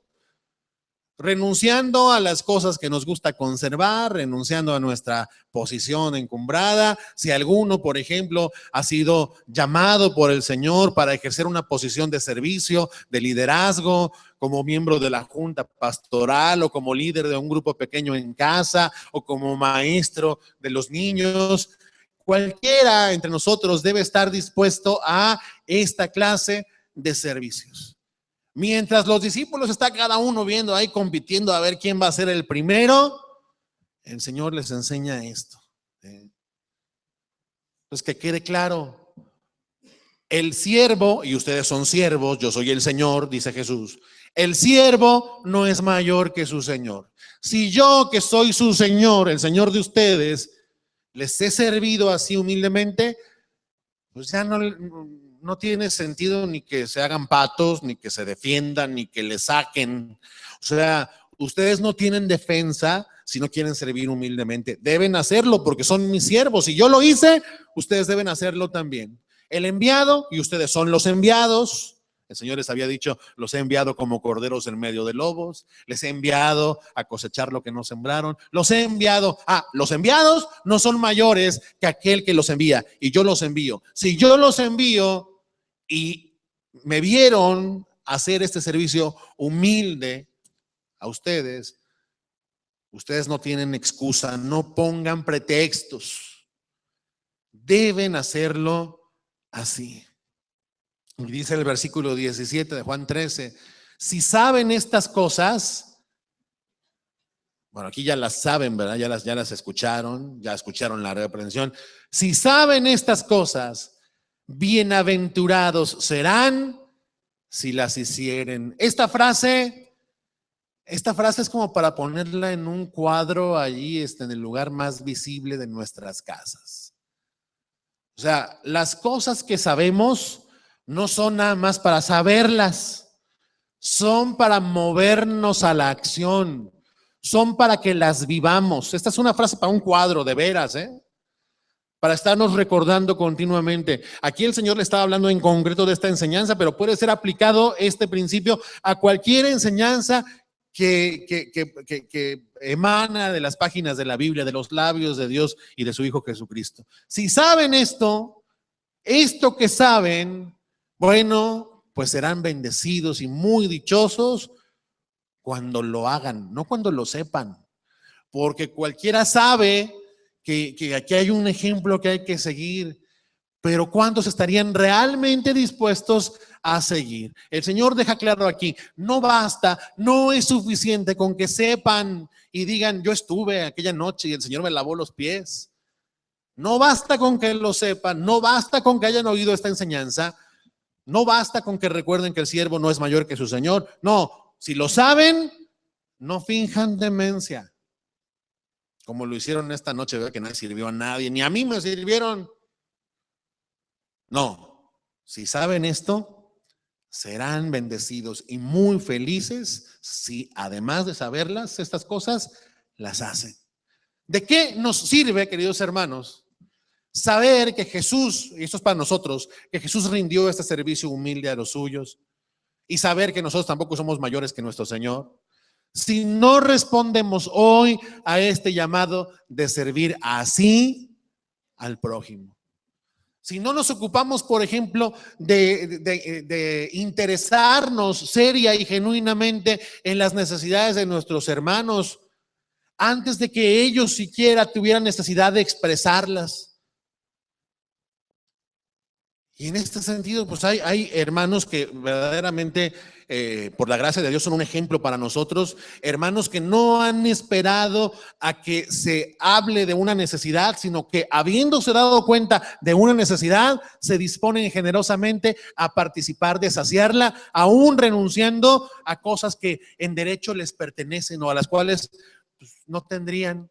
renunciando a las cosas que nos gusta conservar, renunciando a nuestra posición encumbrada. Si alguno, por ejemplo, ha sido llamado por el Señor para ejercer una posición de servicio, de liderazgo, como miembro de la junta pastoral o como líder de un grupo pequeño en casa o como maestro de los niños, cualquiera entre nosotros debe estar dispuesto a esta clase de servicios. Mientras los discípulos está cada uno viendo ahí, compitiendo a ver quién va a ser el primero, el Señor les enseña esto. Entonces, que quede claro, El siervo, y ustedes son siervos, yo soy el Señor, dice Jesús. El siervo no es mayor que su Señor. Si yo, que soy su Señor, el Señor de ustedes, les he servido así humildemente, pues ya no tiene sentido ni que se hagan patos, ni que se defiendan, ni que le saquen. O sea, ustedes no tienen defensa si no quieren servir humildemente. Deben hacerlo porque son mis siervos. Si yo lo hice, ustedes deben hacerlo también. El enviado, y ustedes son los enviados. El Señor les había dicho, los he enviado como corderos en medio de lobos, les he enviado a cosechar lo que no sembraron, los he enviado, los enviados no son mayores que aquel que los envía, y yo los envío. Si yo los envío y me vieron hacer este servicio humilde a ustedes, ustedes no tienen excusa, no pongan pretextos, deben hacerlo así. Y dice el versículo 17 de Juan 13, si saben estas cosas, bueno, aquí ya las saben, ¿verdad? Ya las escucharon, ya escucharon la reprensión. Si saben estas cosas, bienaventurados serán si las hicieren. Esta frase es como para ponerla en un cuadro allí, en el lugar más visible de nuestras casas. O sea, las cosas que sabemos no son nada más para saberlas, son para movernos a la acción, son para que las vivamos. Esta es una frase para un cuadro, de veras, para estarnos recordando continuamente. Aquí el Señor le estaba hablando en concreto de esta enseñanza, pero puede ser aplicado este principio a cualquier enseñanza que emana de las páginas de la Biblia, de los labios de Dios y de su Hijo Jesucristo. Si saben esto que saben, bueno, pues serán bendecidos y muy dichosos cuando lo hagan, no cuando lo sepan, porque cualquiera sabe que aquí hay un ejemplo que hay que seguir, pero ¿cuántos estarían realmente dispuestos a seguir? El Señor deja claro aquí, no basta, no es suficiente con que sepan y digan, yo estuve aquella noche y el Señor me lavó los pies. No basta con que lo sepan, no basta con que hayan oído esta enseñanza, no basta con que recuerden que el siervo no es mayor que su Señor. No, si lo saben, no finjan demencia, como lo hicieron esta noche, ¿verdad? Que nadie sirvió a nadie, ni a mí me sirvieron. No, si saben esto, serán bendecidos y muy felices si además de saberlas, estas cosas, las hacen. ¿De qué nos sirve, queridos hermanos, saber que Jesús, y esto es para nosotros, que Jesús rindió este servicio humilde a los suyos, y saber que nosotros tampoco somos mayores que nuestro Señor, si no respondemos hoy a este llamado de servir así al prójimo? Si no nos ocupamos, por ejemplo, de interesarnos seria y genuinamente en las necesidades de nuestros hermanos, antes de que ellos siquiera tuvieran necesidad de expresarlas. Y en este sentido, pues hay hermanos que verdaderamente, por la gracia de Dios, son un ejemplo para nosotros. Hermanos que no han esperado a que se hable de una necesidad, sino que habiéndose dado cuenta de una necesidad, se disponen generosamente a participar de saciarla, aún renunciando a cosas que en derecho les pertenecen o a las cuales pues, no tendrían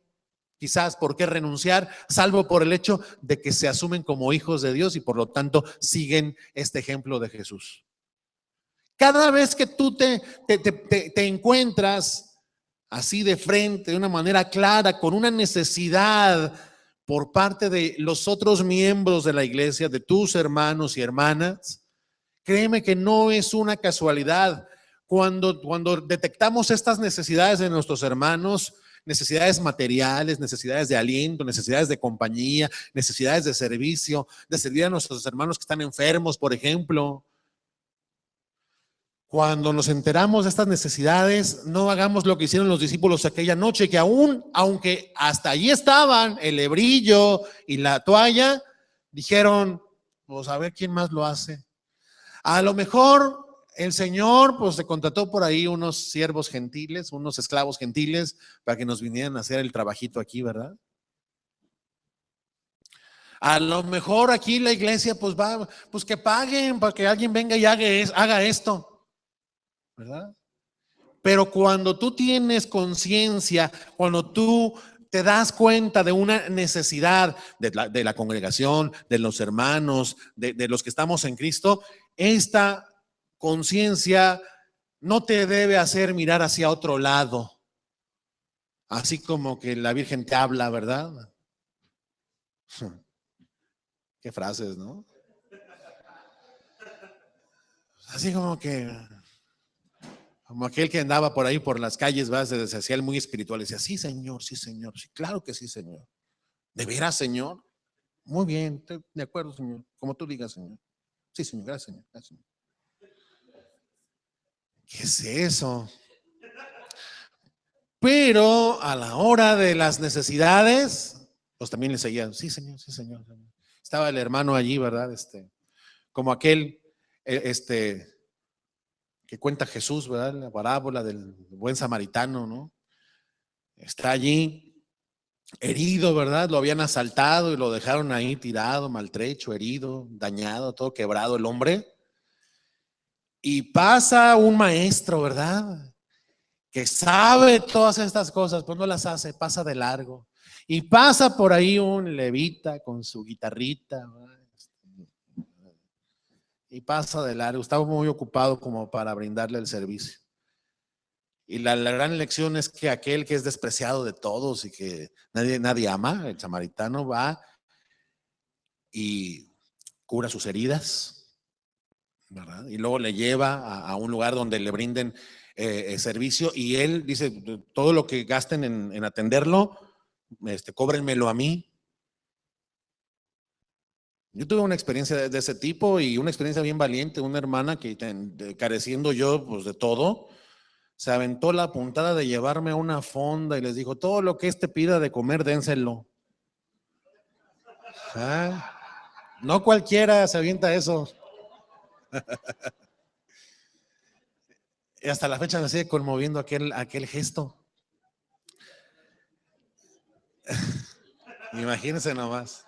quizás por qué renunciar, salvo por el hecho de que se asumen como hijos de Dios y por lo tanto siguen este ejemplo de Jesús. Cada vez que tú te encuentras así de frente, de una manera clara, con una necesidad por parte de los otros miembros de la iglesia, de tus hermanos y hermanas, créeme que no es una casualidad. Cuando detectamos estas necesidades de nuestros hermanos, necesidades materiales, necesidades de aliento, necesidades de compañía, necesidades de servicio, de servir a nuestros hermanos que están enfermos, por ejemplo. Cuando nos enteramos de estas necesidades, no hagamos lo que hicieron los discípulos aquella noche, que aún, aunque hasta allí estaban el hebrillo y la toalla, dijeron, pues a ver quién más lo hace. A lo mejor el Señor pues se contrató por ahí unos siervos gentiles, unos esclavos gentiles para que nos vinieran a hacer el trabajito aquí, ¿verdad? A lo mejor aquí la iglesia pues va, pues que paguen para que alguien venga y haga esto, ¿verdad? Pero cuando tú tienes conciencia, cuando tú te das cuenta de una necesidad de la congregación, de los hermanos, de los que estamos en Cristo, esta conciencia no te debe hacer mirar hacia otro lado, así como que la Virgen te habla, ¿verdad? Qué frases, ¿no? Así como aquel que andaba por ahí por las calles, ¿va? Se hacía el muy espiritual, decía, sí, señor, sí, claro que sí, señor. ¿De veras, señor? Muy bien, estoy de acuerdo, señor. Como tú digas, señor. Sí, señor, gracias, señor. Gracias, señor. ¿Qué es eso? Pero a la hora de las necesidades, pues también le seguían, sí, señor, sí, señor. Estaba el hermano allí, ¿verdad? Como aquel, que cuenta Jesús, ¿verdad? La parábola del buen samaritano, ¿no? Está allí herido, ¿verdad? Lo habían asaltado y lo dejaron ahí tirado, maltrecho, herido, dañado, todo quebrado el hombre. Y pasa un maestro, ¿verdad? Que sabe todas estas cosas, pues no las hace, pasa de largo. Y pasa por ahí un levita con su guitarrita, ¿verdad? Y pasa de largo. Estaba muy ocupado como para brindarle el servicio. Y la gran lección es que aquel que es despreciado de todos y que nadie ama, el samaritano va y cura sus heridas, ¿verdad? Y luego le lleva a un lugar donde le brinden servicio y él dice, todo lo que gasten en atenderlo, cóbrenmelo a mí. Yo tuve una experiencia de ese tipo y una experiencia bien valiente, una hermana que careciendo yo pues de todo, se aventó la puntada de llevarme a una fonda y les dijo, todo lo que pida de comer, dénselo. ¿Ah? No cualquiera se avienta eso. Y hasta la fecha me sigue conmoviendo aquel gesto. Imagínense nomás.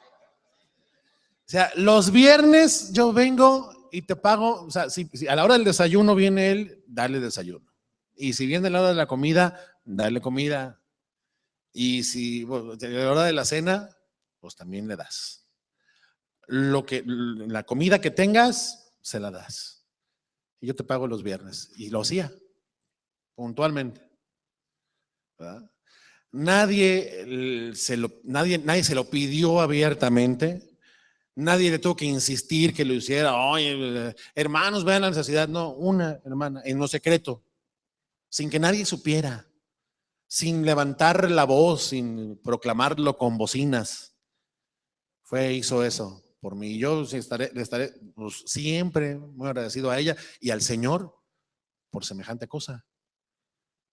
O sea, los viernes yo vengo y te pago, o sea, si a la hora del desayuno viene él, dale desayuno. Y si viene a la hora de la comida, dale comida. Y si bueno, a la hora de la cena, pues también le das. La comida que tengas, se la das. Y yo te pago los viernes. Y lo hacía, puntualmente. ¿Verdad? Nadie se lo pidió abiertamente. Nadie le tuvo que insistir que lo hiciera. Oye, hermanos, vean la necesidad. No, una hermana, en lo secreto, sin que nadie supiera, sin levantar la voz, sin proclamarlo con bocinas. Hizo eso por mí. Y yo le estaré pues, siempre muy agradecido a ella y al Señor por semejante cosa.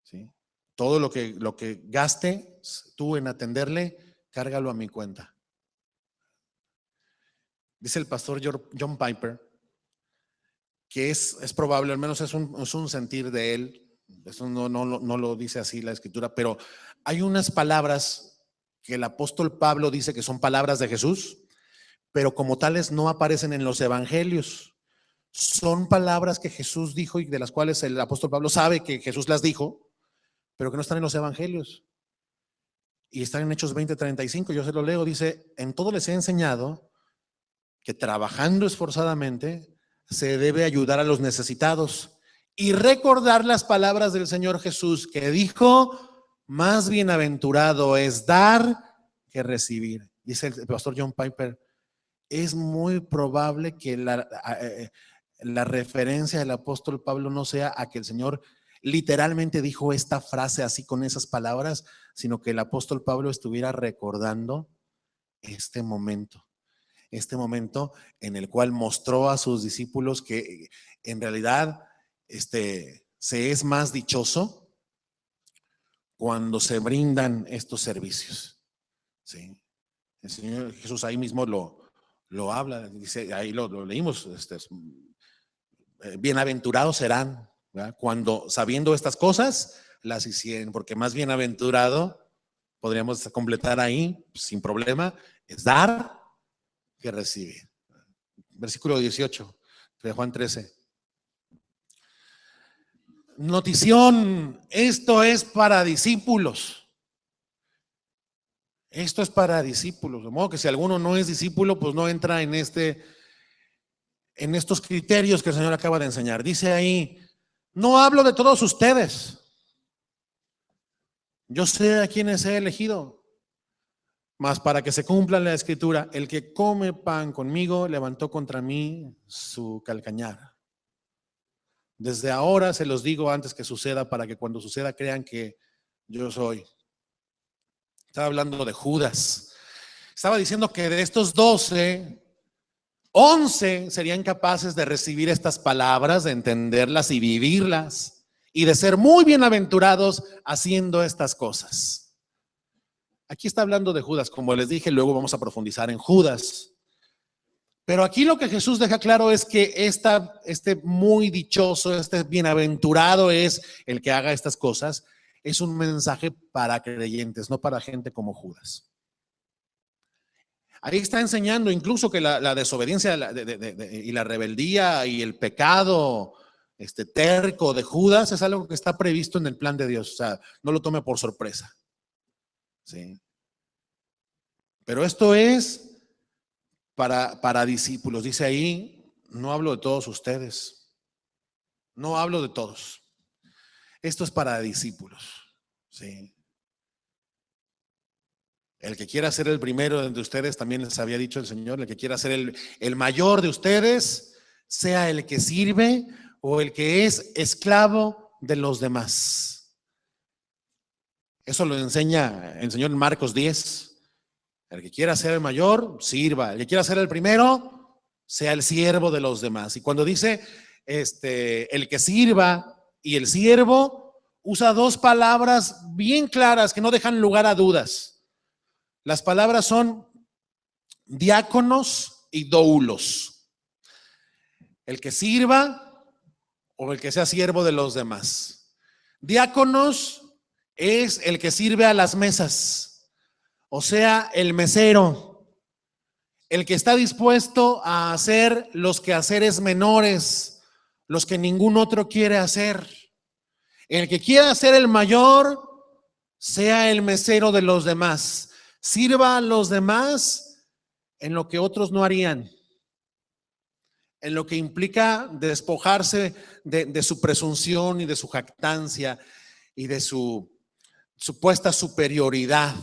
¿Sí? Todo lo que gaste tú en atenderle, cárgalo a mi cuenta. Dice el pastor John Piper que es probable, al menos es un sentir de él, eso no lo dice así la escritura, pero hay unas palabras que el apóstol Pablo dice que son palabras de Jesús, pero como tales no aparecen en los evangelios. Son palabras que Jesús dijo y de las cuales el apóstol Pablo sabe que Jesús las dijo, pero que no están en los evangelios. Y están en Hechos 20:35, yo se lo leo, dice, en todo les he enseñado que trabajando esforzadamente se debe ayudar a los necesitados y recordar las palabras del Señor Jesús que dijo, más bienaventurado es dar que recibir. Dice el pastor John Piper, es muy probable que la referencia del apóstol Pablo no sea a que el Señor literalmente dijo esta frase así con esas palabras, sino que el apóstol Pablo estuviera recordando este momento en el cual mostró a sus discípulos que en realidad se es más dichoso cuando se brindan estos servicios. ¿Sí? El Señor Jesús ahí mismo lo habla, dice, ahí lo leímos, bienaventurados serán, ¿verdad? Cuando sabiendo estas cosas las hicieron, porque más bienaventurado, podríamos completar ahí sin problema, es dar que recibe. Versículo 18 de Juan 13. Notición, esto es para discípulos. Esto es para discípulos. De modo que si alguno no es discípulo, pues no entra en estos criterios que el Señor acaba de enseñar. Dice ahí, no hablo de todos ustedes. Yo sé a quienes he elegido. Mas para que se cumpla la escritura, el que come pan conmigo levantó contra mí su calcañar. Desde ahora se los digo antes que suceda, para que cuando suceda crean que yo soy. Estaba hablando de Judas. Estaba diciendo que de estos 12, 11 serían capaces de recibir estas palabras, de entenderlas y vivirlas, y de ser muy bienaventurados haciendo estas cosas. Aquí está hablando de Judas, como les dije, luego vamos a profundizar en Judas. Pero aquí lo que Jesús deja claro es que este muy dichoso, este bienaventurado es el que haga estas cosas. Es un mensaje para creyentes, no para gente como Judas. Ahí está enseñando incluso que la desobediencia y la rebeldía y el pecado terco de Judas es algo que está previsto en el plan de Dios. O sea, no lo tome por sorpresa. ¿Sí? Pero esto es para discípulos. Dice ahí, no hablo de todos ustedes. No hablo de todos. Esto es para discípulos. ¿Sí? El que quiera ser el primero de ustedes, también les había dicho el Señor, el que quiera ser el mayor de ustedes, sea el que sirve o el que es esclavo de los demás. Eso lo enseña el Señor en Marcos 10. El que quiera ser el mayor, sirva. El que quiera ser el primero, sea el siervo de los demás. Y cuando dice el que sirva y el siervo, usa dos palabras bien claras que no dejan lugar a dudas. Las palabras son diáconos y doulos. El que sirva o el que sea siervo de los demás. Diáconos es el que sirve a las mesas, o sea, el mesero, el que está dispuesto a hacer los quehaceres menores, los que ningún otro quiere hacer. El que quiera ser el mayor, sea el mesero de los demás. Sirva a los demás en lo que otros no harían, en lo que implica despojarse de su presunción y de su jactancia y de su supuesta superioridad.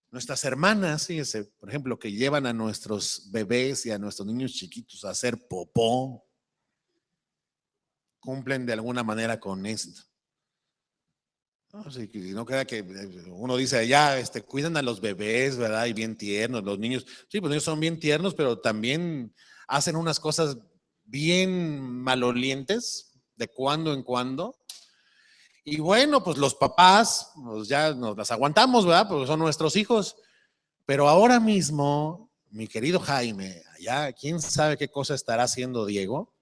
Nuestras hermanas, fíjense, por ejemplo, que llevan a nuestros bebés y a nuestros niños chiquitos a hacer popó, cumplen de alguna manera con esto. No, sí, no queda que uno dice, ya, cuidan a los bebés, ¿verdad? Y bien tiernos, los niños. Sí, pues los niños son bien tiernos, pero también hacen unas cosas bien malolientes de cuando en cuando. Y bueno, pues los papás, pues ya nos las aguantamos, ¿verdad? Porque son nuestros hijos. Pero ahora mismo, mi querido Jaime, allá, quién sabe qué cosa estará haciendo Diego,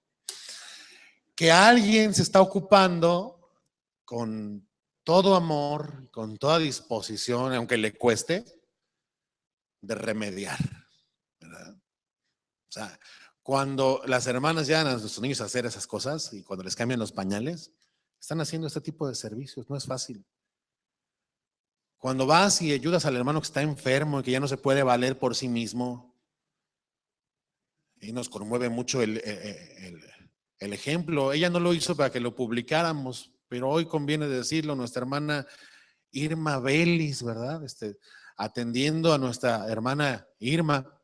que alguien se está ocupando con todo amor, con toda disposición, aunque le cueste, de remediar, ¿verdad? O sea, cuando las hermanas llevan a nuestros niños a hacer esas cosas y cuando les cambian los pañales, están haciendo este tipo de servicios, no es fácil. Cuando vas y ayudas al hermano que está enfermo y que ya no se puede valer por sí mismo, y nos conmueve mucho el ejemplo. Ella no lo hizo para que lo publicáramos, pero hoy conviene decirlo, nuestra hermana Irma Vélez, ¿verdad? Atendiendo a nuestra hermana Irma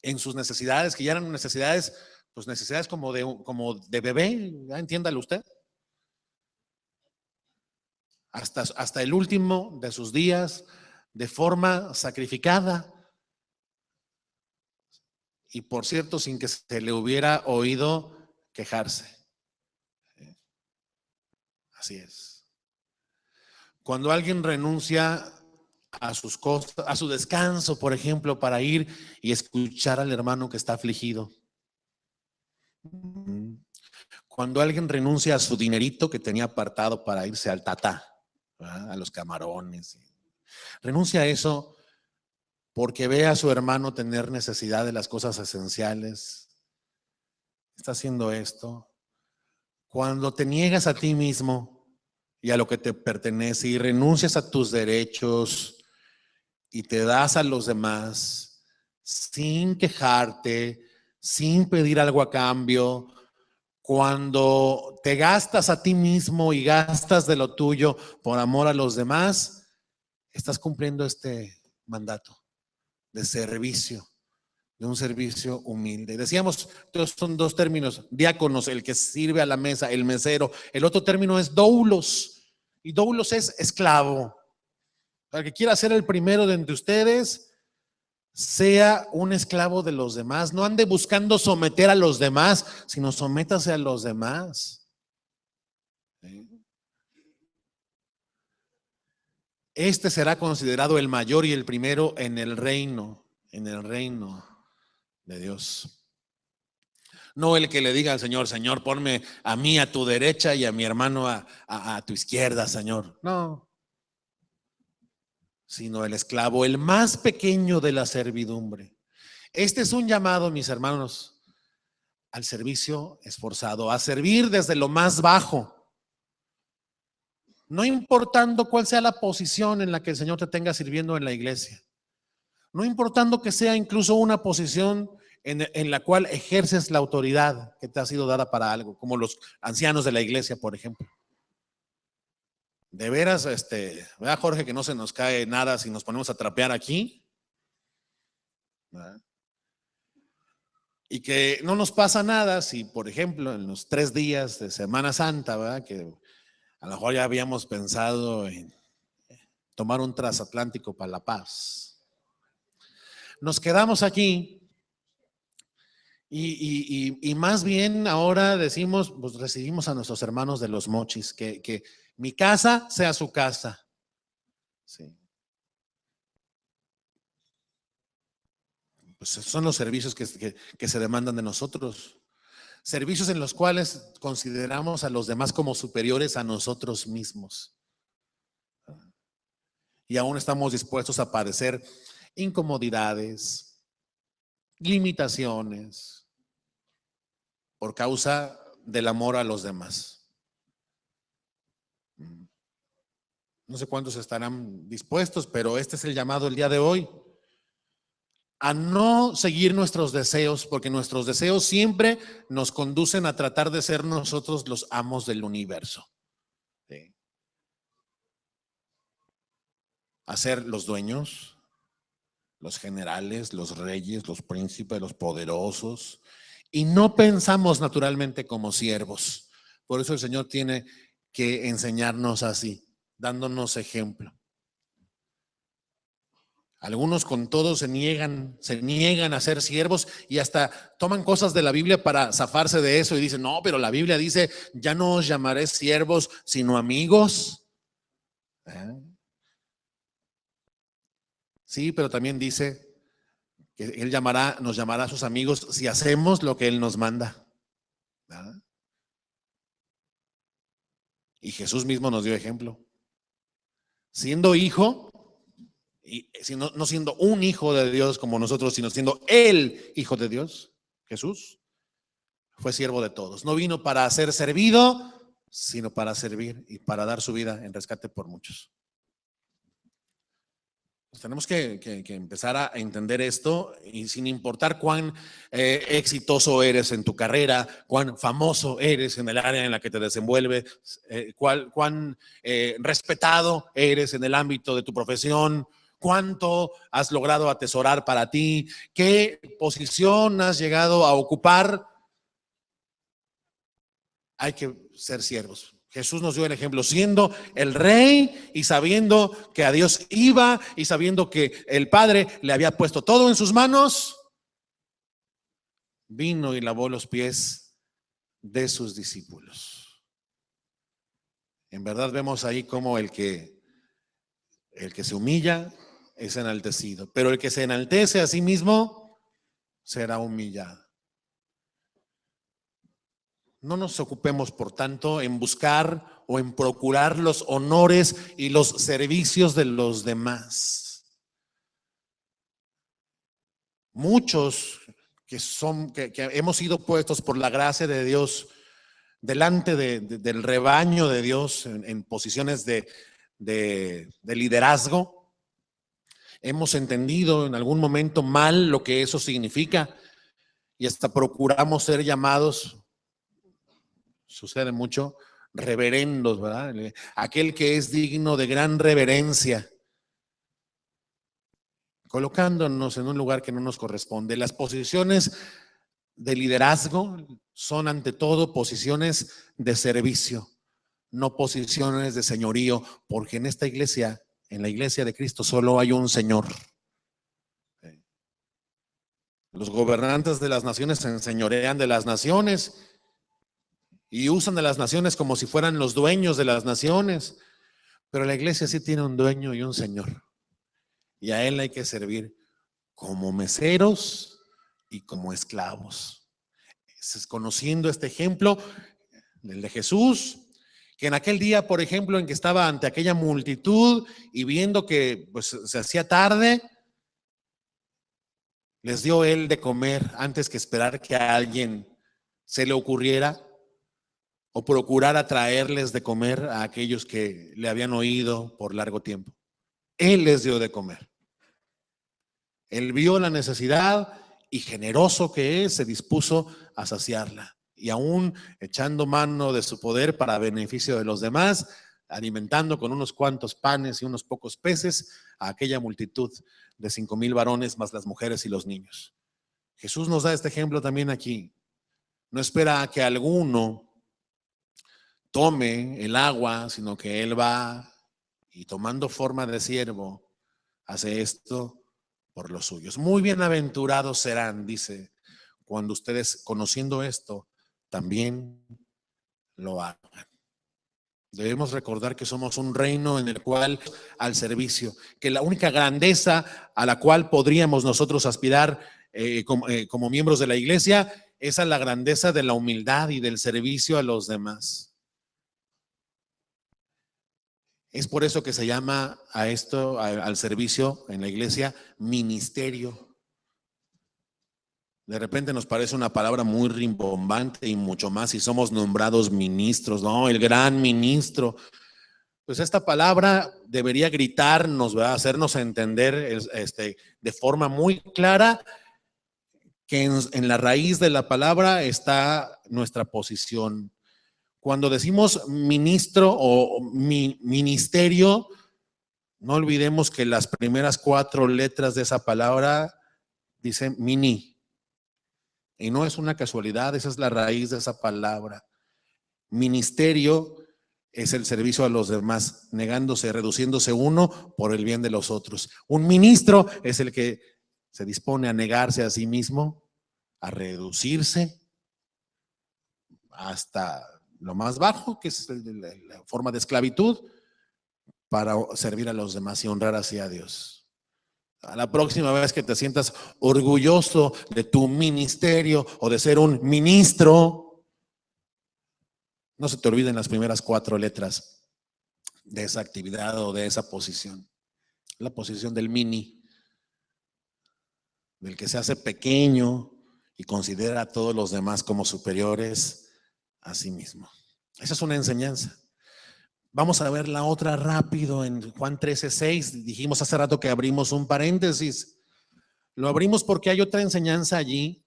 en sus necesidades, que ya eran necesidades, pues necesidades como de bebé, ¿ya? Entiéndalo usted. Hasta el último de sus días, de forma sacrificada. Y por cierto, sin que se le hubiera oído quejarse. Así es. Cuando alguien renuncia a sus cosas, a su descanso, por ejemplo, para ir y escuchar al hermano que está afligido. Cuando alguien renuncia a su dinerito que tenía apartado para irse al Tata, ¿verdad? A los camarones, renuncia a eso porque ve a su hermano tener necesidad de las cosas esenciales. Está haciendo esto. Cuando te niegas a ti mismo y a lo que te pertenece y renuncias a tus derechos y te das a los demás sin quejarte, sin pedir algo a cambio, cuando te gastas a ti mismo y gastas de lo tuyo por amor a los demás, estás cumpliendo este mandato de servicio, de un servicio humilde. Decíamos, son dos términos: diáconos, el que sirve a la mesa, el mesero. El otro término es doulos, y doulos es esclavo. El que quiera ser el primero de entre ustedes, sea un esclavo de los demás. No ande buscando someter a los demás, sino sométase a los demás. Este será considerado el mayor y el primero en el reino de Dios. No el que le diga al Señor: Señor, ponme a mí a tu derecha y a mi hermano a tu izquierda, Señor. No. Sino el esclavo, el más pequeño de la servidumbre. Este es un llamado, mis hermanos, al servicio esforzado, a servir desde lo más bajo. No importando cuál sea la posición en la que el Señor te tenga sirviendo en la iglesia. No importando que sea incluso una posición en la cual ejerces la autoridad que te ha sido dada para algo, como los ancianos de la iglesia, por ejemplo. De veras, ¿verdad, Jorge, que no se nos cae nada si nos ponemos a trapear aquí? ¿Verdad? Y que no nos pasa nada si, por ejemplo, en los 3 días de Semana Santa, ¿verdad?, que a lo mejor ya habíamos pensado en tomar un transatlántico para La Paz, nos quedamos aquí y más bien ahora decimos, pues recibimos a nuestros hermanos de los Mochis, que mi casa sea su casa. Sí. Pues son los servicios que se demandan de nosotros. Servicios en los cuales consideramos a los demás como superiores a nosotros mismos. Y aún estamos dispuestos a padecer incomodidades, limitaciones, por causa del amor a los demás. No sé cuántos estarán dispuestos, pero este es el llamado el día de hoy: a no seguir nuestros deseos, porque nuestros deseos siempre nos conducen a tratar de ser nosotros los amos del universo. ¿Sí? A ser los dueños, los generales, los reyes, los príncipes, los poderosos, y no pensamos naturalmente como siervos. Por eso el Señor tiene que enseñarnos así, dándonos ejemplo. Algunos con todo se niegan a ser siervos y hasta toman cosas de la Biblia para zafarse de eso y dicen: no, pero la Biblia dice: ya no os llamaré siervos, sino amigos. Sí, pero también dice que Él nos llamará a sus amigos si hacemos lo que Él nos manda. ¿Verdad? Y Jesús mismo nos dio ejemplo. Siendo hijo, y no siendo un hijo de Dios como nosotros, sino siendo el hijo de Dios, Jesús fue siervo de todos. No vino para ser servido, sino para servir y para dar su vida en rescate por muchos. Pues tenemos que empezar a entender esto, y sin importar cuán exitoso eres en tu carrera, cuán famoso eres en el área en la que te desenvuelves, cuán respetado eres en el ámbito de tu profesión, cuánto has logrado atesorar para ti, qué posición has llegado a ocupar, hay que ser siervos. Jesús nos dio el ejemplo, siendo el rey y sabiendo que a Dios iba y sabiendo que el Padre le había puesto todo en sus manos, vino y lavó los pies de sus discípulos. En verdad vemos ahí como el que se humilla es enaltecido, pero el que se enaltece a sí mismo será humillado. No nos ocupemos, por tanto, en buscar o en procurar los honores y los servicios de los demás. Muchos que hemos sido puestos por la gracia de Dios delante del rebaño de Dios en posiciones de liderazgo, hemos entendido en algún momento mal lo que eso significa y hasta procuramos ser llamados, sucede mucho, reverendos, ¿verdad? Aquel que es digno de gran reverencia, colocándonos en un lugar que no nos corresponde. Las posiciones de liderazgo son ante todo posiciones de servicio, no posiciones de señorío, porque en esta iglesia, en la iglesia de Cristo, solo hay un Señor. Los gobernantes de las naciones se enseñorean de las naciones y usan de las naciones como si fueran los dueños de las naciones, pero la iglesia sí tiene un dueño y un Señor, y a Él hay que servir como meseros y como esclavos. Conociendo este ejemplo, el de Jesús, que en aquel día, por ejemplo, en que estaba ante aquella multitud y viendo que pues, se hacía tarde, les dio Él de comer antes que esperar que a alguien se le ocurriera o procurara traerles de comer a aquellos que le habían oído por largo tiempo. Él les dio de comer. Él vio la necesidad y generoso que es, se dispuso a saciarla. Y aún echando mano de su poder para beneficio de los demás, alimentando con unos cuantos panes y unos pocos peces a aquella multitud de 5,000 varones, más las mujeres y los niños. Jesús nos da este ejemplo también aquí. No espera a que alguno tome el agua, sino que Él va y tomando forma de siervo, hace esto por los suyos. Muy bienaventurados serán, dice, cuando ustedes, conociendo esto, también lo hagan. Debemos recordar que somos un reino en el cual al servicio, que la única grandeza a la cual podríamos nosotros aspirar como miembros de la iglesia es a la grandeza de la humildad y del servicio a los demás. Es por eso que se llama a esto, al servicio en la iglesia, ministerio. De repente nos parece una palabra muy rimbombante y mucho más si somos nombrados ministros, ¿no? El gran ministro. Pues esta palabra debería gritarnos, ¿verdad? Hacernos entender de forma muy clara que en la raíz de la palabra está nuestra posición. Cuando decimos ministro o ministerio, no olvidemos que las primeras 4 letras de esa palabra dicen mini. Y no es una casualidad, esa es la raíz de esa palabra. Ministerio es el servicio a los demás, negándose, reduciéndose uno por el bien de los otros. Un ministro es el que se dispone a negarse a sí mismo, a reducirse hasta lo más bajo, que es la forma de esclavitud, para servir a los demás y honrar así a Dios. A la próxima vez que te sientas orgulloso de tu ministerio o de ser un ministro, no se te olviden las primeras 4 letras de esa actividad o de esa posición. La posición del mini, del que se hace pequeño y considera a todos los demás como superiores a sí mismo. Esa es una enseñanza. Vamos a ver la otra rápido en Juan 13:6. Dijimos hace rato que abrimos un paréntesis. Lo abrimos porque hay otra enseñanza allí.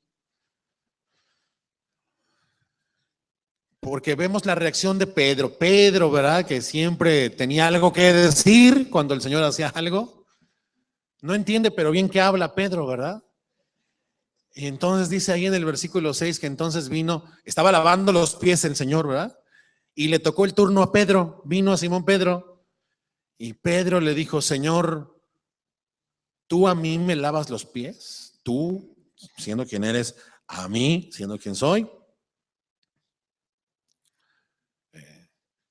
Porque vemos la reacción de Pedro. Pedro, ¿verdad? Que siempre tenía algo que decir cuando el Señor hacía algo. No entiende, pero bien que habla Pedro, ¿verdad? Y entonces dice ahí en el versículo 6 que entonces vino, estaba lavando los pies el Señor, ¿verdad? Y le tocó el turno a Pedro, vino a Simón Pedro, y Pedro le dijo: Señor, ¿tú a mí me lavas los pies? Tú, siendo quien eres, a mí, siendo quien soy.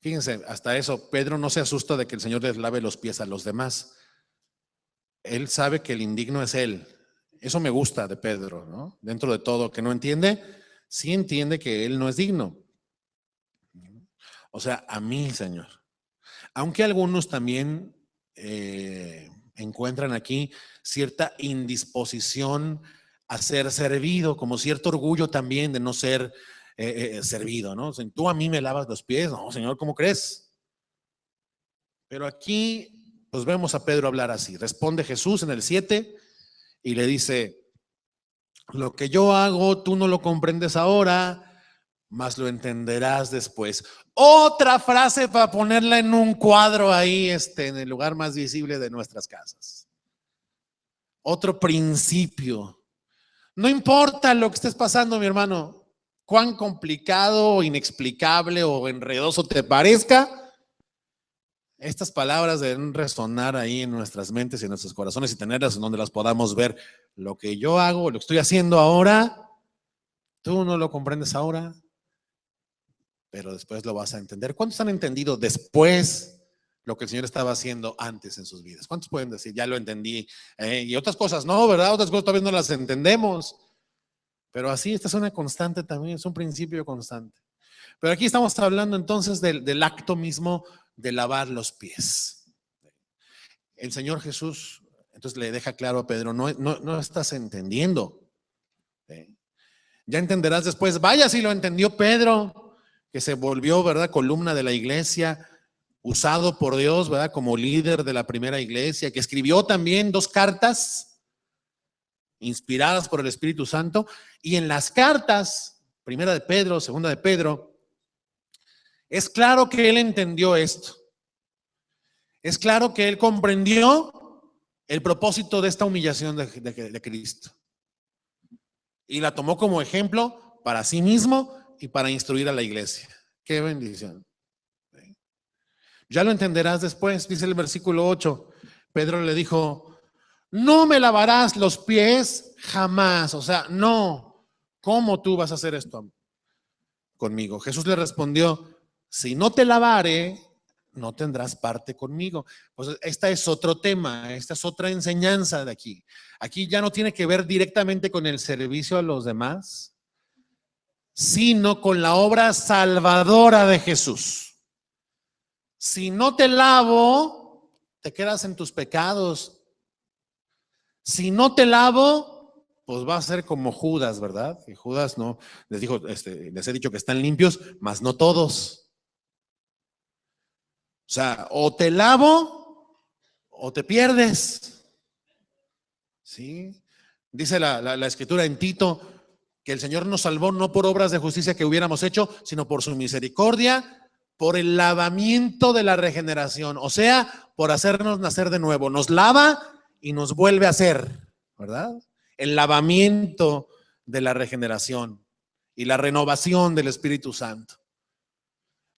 Fíjense, hasta eso, Pedro no se asusta de que el Señor les lave los pies a los demás. Él sabe que el indigno es él. Eso me gusta de Pedro, ¿no? Dentro de todo, que no entiende, sí entiende que él no es digno. O sea, a mí, Señor. Aunque algunos también encuentran aquí cierta indisposición a ser servido, como cierto orgullo también de no ser servido, ¿no? Tú a mí me lavas los pies, no, Señor, ¿cómo crees? Pero aquí, pues vemos a Pedro hablar así. Responde Jesús en el 7 y le dice: lo que yo hago, tú no lo comprendes ahora, mas lo entenderás después. Otra frase para ponerla en un cuadro ahí, en el lugar más visible de nuestras casas. Otro principio. No importa lo que estés pasando, mi hermano, cuán complicado, inexplicable o enredoso te parezca, estas palabras deben resonar ahí en nuestras mentes y en nuestros corazones y tenerlas en donde las podamos ver. Lo que yo hago, lo que estoy haciendo ahora, tú no lo comprendes ahora, pero después lo vas a entender. ¿Cuántos han entendido después lo que el Señor estaba haciendo antes en sus vidas? ¿Cuántos pueden decir, ya lo entendí? Y otras cosas no, ¿verdad? Otras cosas todavía no las entendemos. Pero así, esta es una constante también, es un principio constante. Pero aquí estamos hablando entonces del acto mismo de lavar los pies. El Señor Jesús entonces le deja claro a Pedro: no estás entendiendo. Ya entenderás después. Vaya si lo entendió Pedro, que se volvió, ¿verdad?, columna de la iglesia, usado por Dios, ¿verdad?, como líder de la primera iglesia, que escribió también 2 cartas inspiradas por el Espíritu Santo. Y en las cartas, primera de Pedro, segunda de Pedro, es claro que él entendió esto. Es claro que él comprendió el propósito de esta humillación de Cristo. Y la tomó como ejemplo para sí mismo y para instruir a la iglesia. Qué bendición. Ya lo entenderás después, dice el versículo 8. Pedro le dijo: no me lavarás los pies jamás. O sea, no. ¿Cómo tú vas a hacer esto conmigo? Jesús le respondió: si no te lavare, no tendrás parte conmigo. Pues esta es otro tema, esta es otra enseñanza de aquí. Aquí ya no tiene que ver directamente con el servicio a los demás, sino con la obra salvadora de Jesús. Si no te lavo, te quedas en tus pecados. Si no te lavo, pues va a ser como Judas, ¿verdad? Y Judas no, les dijo, les he dicho que están limpios, mas no todos. O sea, o te lavo o te pierdes. ¿Sí? Dice la escritura en Tito que el Señor nos salvó no por obras de justicia que hubiéramos hecho, sino por su misericordia, por el lavamiento de la regeneración, o sea, por hacernos nacer de nuevo. Nos lava y nos vuelve a hacer, ¿verdad? El lavamiento de la regeneración y la renovación del Espíritu Santo.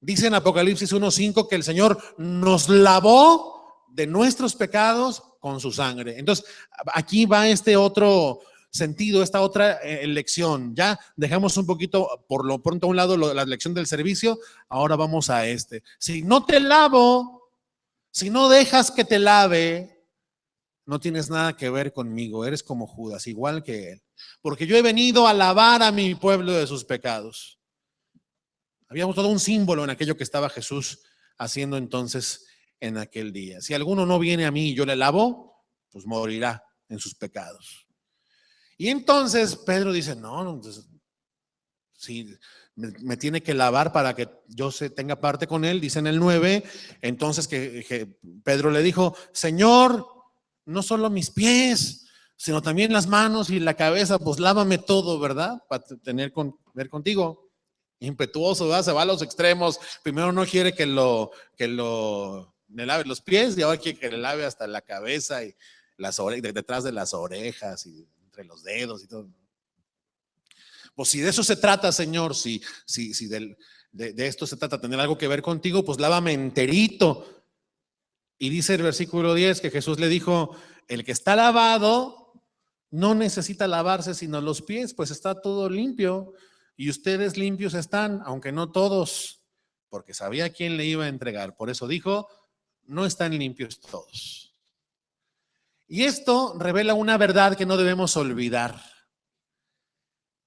Dice en Apocalipsis 1:5 que el Señor nos lavó de nuestros pecados con su sangre. Entonces, aquí va este otro sentido, esta otra lección. Ya dejamos un poquito, por lo pronto, a un lado la lección del servicio. Ahora vamos a si no te lavo, si no dejas que te lave, no tienes nada que ver conmigo. Eres como Judas, igual que él. Porque yo he venido a lavar a mi pueblo de sus pecados. Habíamos todo un símbolo en aquello que estaba Jesús haciendo entonces en aquel día. Si alguno no viene a mí y yo le lavo, pues morirá en sus pecados. Y entonces Pedro dice: no, si me tiene que lavar para que yo tenga parte con él, dice en el 9. Entonces que Pedro le dijo: Señor, no solo mis pies, sino también las manos y la cabeza, pues lávame todo, ¿verdad? Para ver contigo. Impetuoso, ¿verdad? Se va a los extremos. Primero no quiere que le lave los pies, y ahora quiere que le lave hasta la cabeza y las orejas, detrás de las orejas y entre los dedos y todo. Pues si de eso se trata, Señor, si de esto se trata, tener algo que ver contigo, pues lávame enterito. Y dice el versículo 10 que Jesús le dijo: el que está lavado no necesita lavarse sino los pies, pues está todo limpio. Y ustedes limpios están, aunque no todos, porque sabía quién le iba a entregar. Por eso dijo: no están limpios todos. Y esto revela una verdad que no debemos olvidar.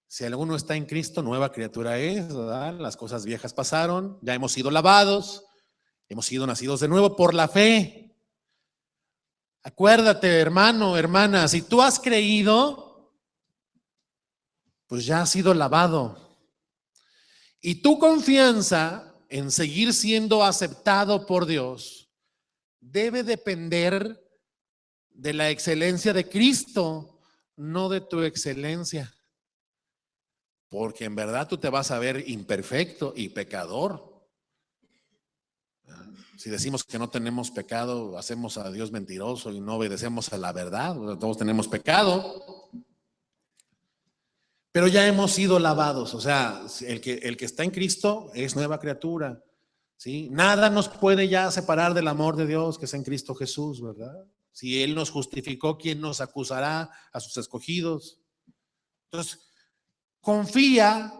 Si alguno está en Cristo, nueva criatura es, ¿verdad? Las cosas viejas pasaron, ya hemos sido lavados, hemos sido nacidos de nuevo por la fe. Acuérdate, hermano, hermana, si tú has creído, pues ya has sido lavado. Y tu confianza en seguir siendo aceptado por Dios debe depender de la excelencia de Cristo, no de tu excelencia. Porque en verdad tú te vas a ver imperfecto y pecador. Si decimos que no tenemos pecado, hacemos a Dios mentiroso y no obedecemos a la verdad. Todos tenemos pecado, pero ya hemos sido lavados. O sea, el que está en Cristo es nueva criatura, ¿sí? Nada nos puede ya separar del amor de Dios que es en Cristo Jesús, ¿verdad? Si Él nos justificó, ¿quién nos acusará? A sus escogidos. Entonces, confía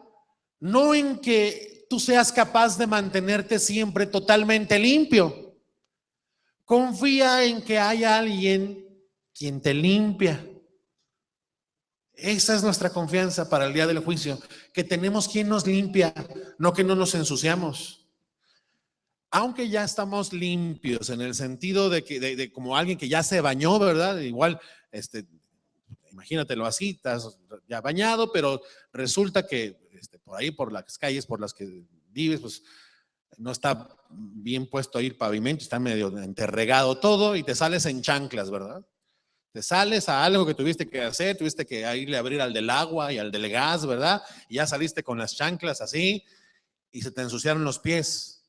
no en que tú seas capaz de mantenerte siempre totalmente limpio. Confía en que hay alguien quien te limpia. Esa es nuestra confianza para el día del juicio, que tenemos quien nos limpia, no que no nos ensuciamos. Aunque ya estamos limpios en el sentido de que de como alguien que ya se bañó, ¿verdad? Igual, imagínatelo así, estás ya bañado, pero resulta que por ahí, por las calles por las que vives, pues no está bien puesto ahí el pavimento, está medio enterregado todo y te sales en chanclas, ¿verdad? Te sales a algo que tuviste que hacer, tuviste que irle a abrir al del agua y al del gas, ¿verdad? Y ya saliste con las chanclas así y se te ensuciaron los pies.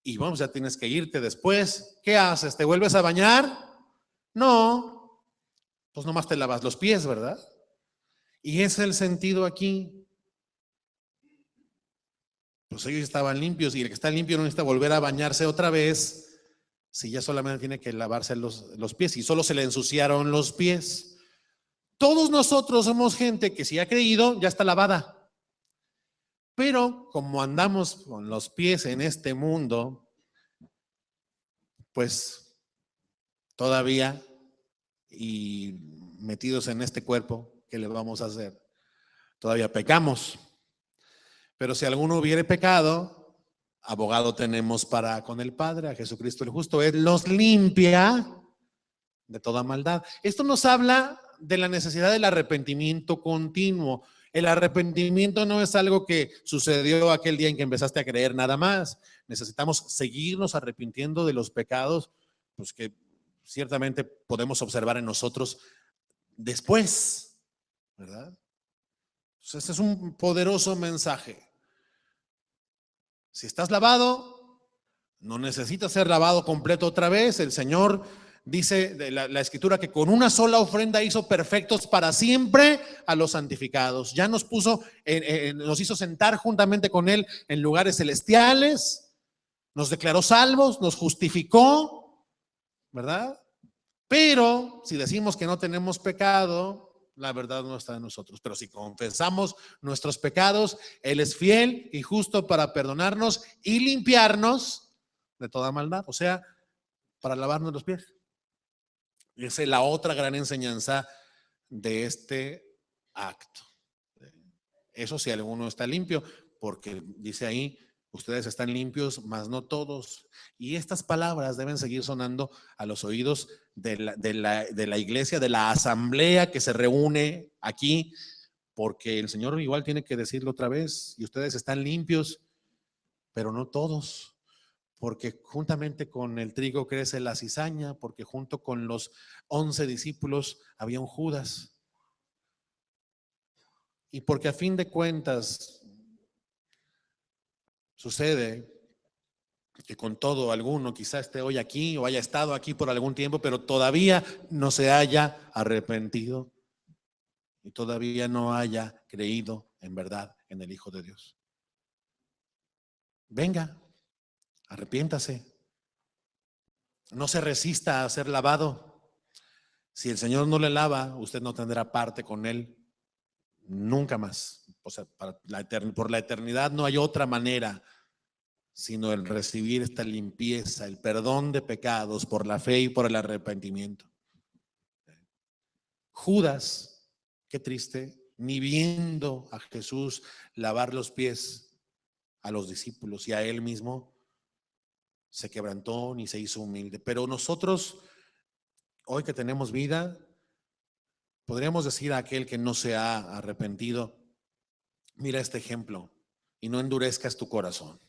Y bueno, ya tienes que irte después. ¿Qué haces? ¿Te vuelves a bañar? No, pues nomás te lavas los pies, ¿verdad? Y ese es el sentido aquí. Pues ellos estaban limpios y el que está limpio no necesita volver a bañarse otra vez si ya solamente tiene que lavarse los pies y solo se le ensuciaron los pies. Todos nosotros somos gente que si ha creído ya está lavada, pero como andamos con los pies en este mundo, pues todavía y metidos en este cuerpo, ¿qué le vamos a hacer? Todavía pecamos. Pero si alguno hubiere pecado, abogado tenemos para con el Padre, a Jesucristo el justo. Él los limpia de toda maldad. Esto nos habla de la necesidad del arrepentimiento continuo. El arrepentimiento no es algo que sucedió aquel día en que empezaste a creer nada más. Necesitamos seguirnos arrepintiendo de los pecados, pues que ciertamente podemos observar en nosotros después, ¿verdad? Pues este es un poderoso mensaje. Si estás lavado, no necesitas ser lavado completo otra vez. El Señor dice de la Escritura que con una sola ofrenda hizo perfectos para siempre a los santificados. Ya nos puso, nos hizo sentar juntamente con Él en lugares celestiales, nos declaró salvos, nos justificó, ¿verdad? Pero si decimos que no tenemos pecado, la verdad no está en nosotros. Pero si confesamos nuestros pecados, Él es fiel y justo para perdonarnos y limpiarnos de toda maldad, o sea, para lavarnos los pies. Esa es la otra gran enseñanza de este acto. Eso si alguno está limpio, porque dice ahí, ustedes están limpios, mas no todos. Y estas palabras deben seguir sonando a los oídos de la iglesia, de la asamblea que se reúne aquí, porque el Señor igual tiene que decirlo otra vez, y ustedes están limpios, pero no todos. Porque juntamente con el trigo crece la cizaña, porque junto con los 11 discípulos había un Judas. Y porque a fin de cuentas sucede que con todo alguno quizá esté hoy aquí o haya estado aquí por algún tiempo, pero todavía no se haya arrepentido y todavía no haya creído en verdad en el Hijo de Dios. Venga, arrepiéntase. No se resista a ser lavado. Si el Señor no le lava, usted no tendrá parte con Él nunca más. O sea, por la eternidad no hay otra manera sino el recibir esta limpieza, el perdón de pecados por la fe y por el arrepentimiento. Judas, qué triste, ni viendo a Jesús lavar los pies a los discípulos y a él mismo, se quebrantó ni se hizo humilde. Pero nosotros, hoy que tenemos vida, Podríamos decir a aquel que no se ha arrepentido: mira este ejemplo y no endurezcas tu corazón.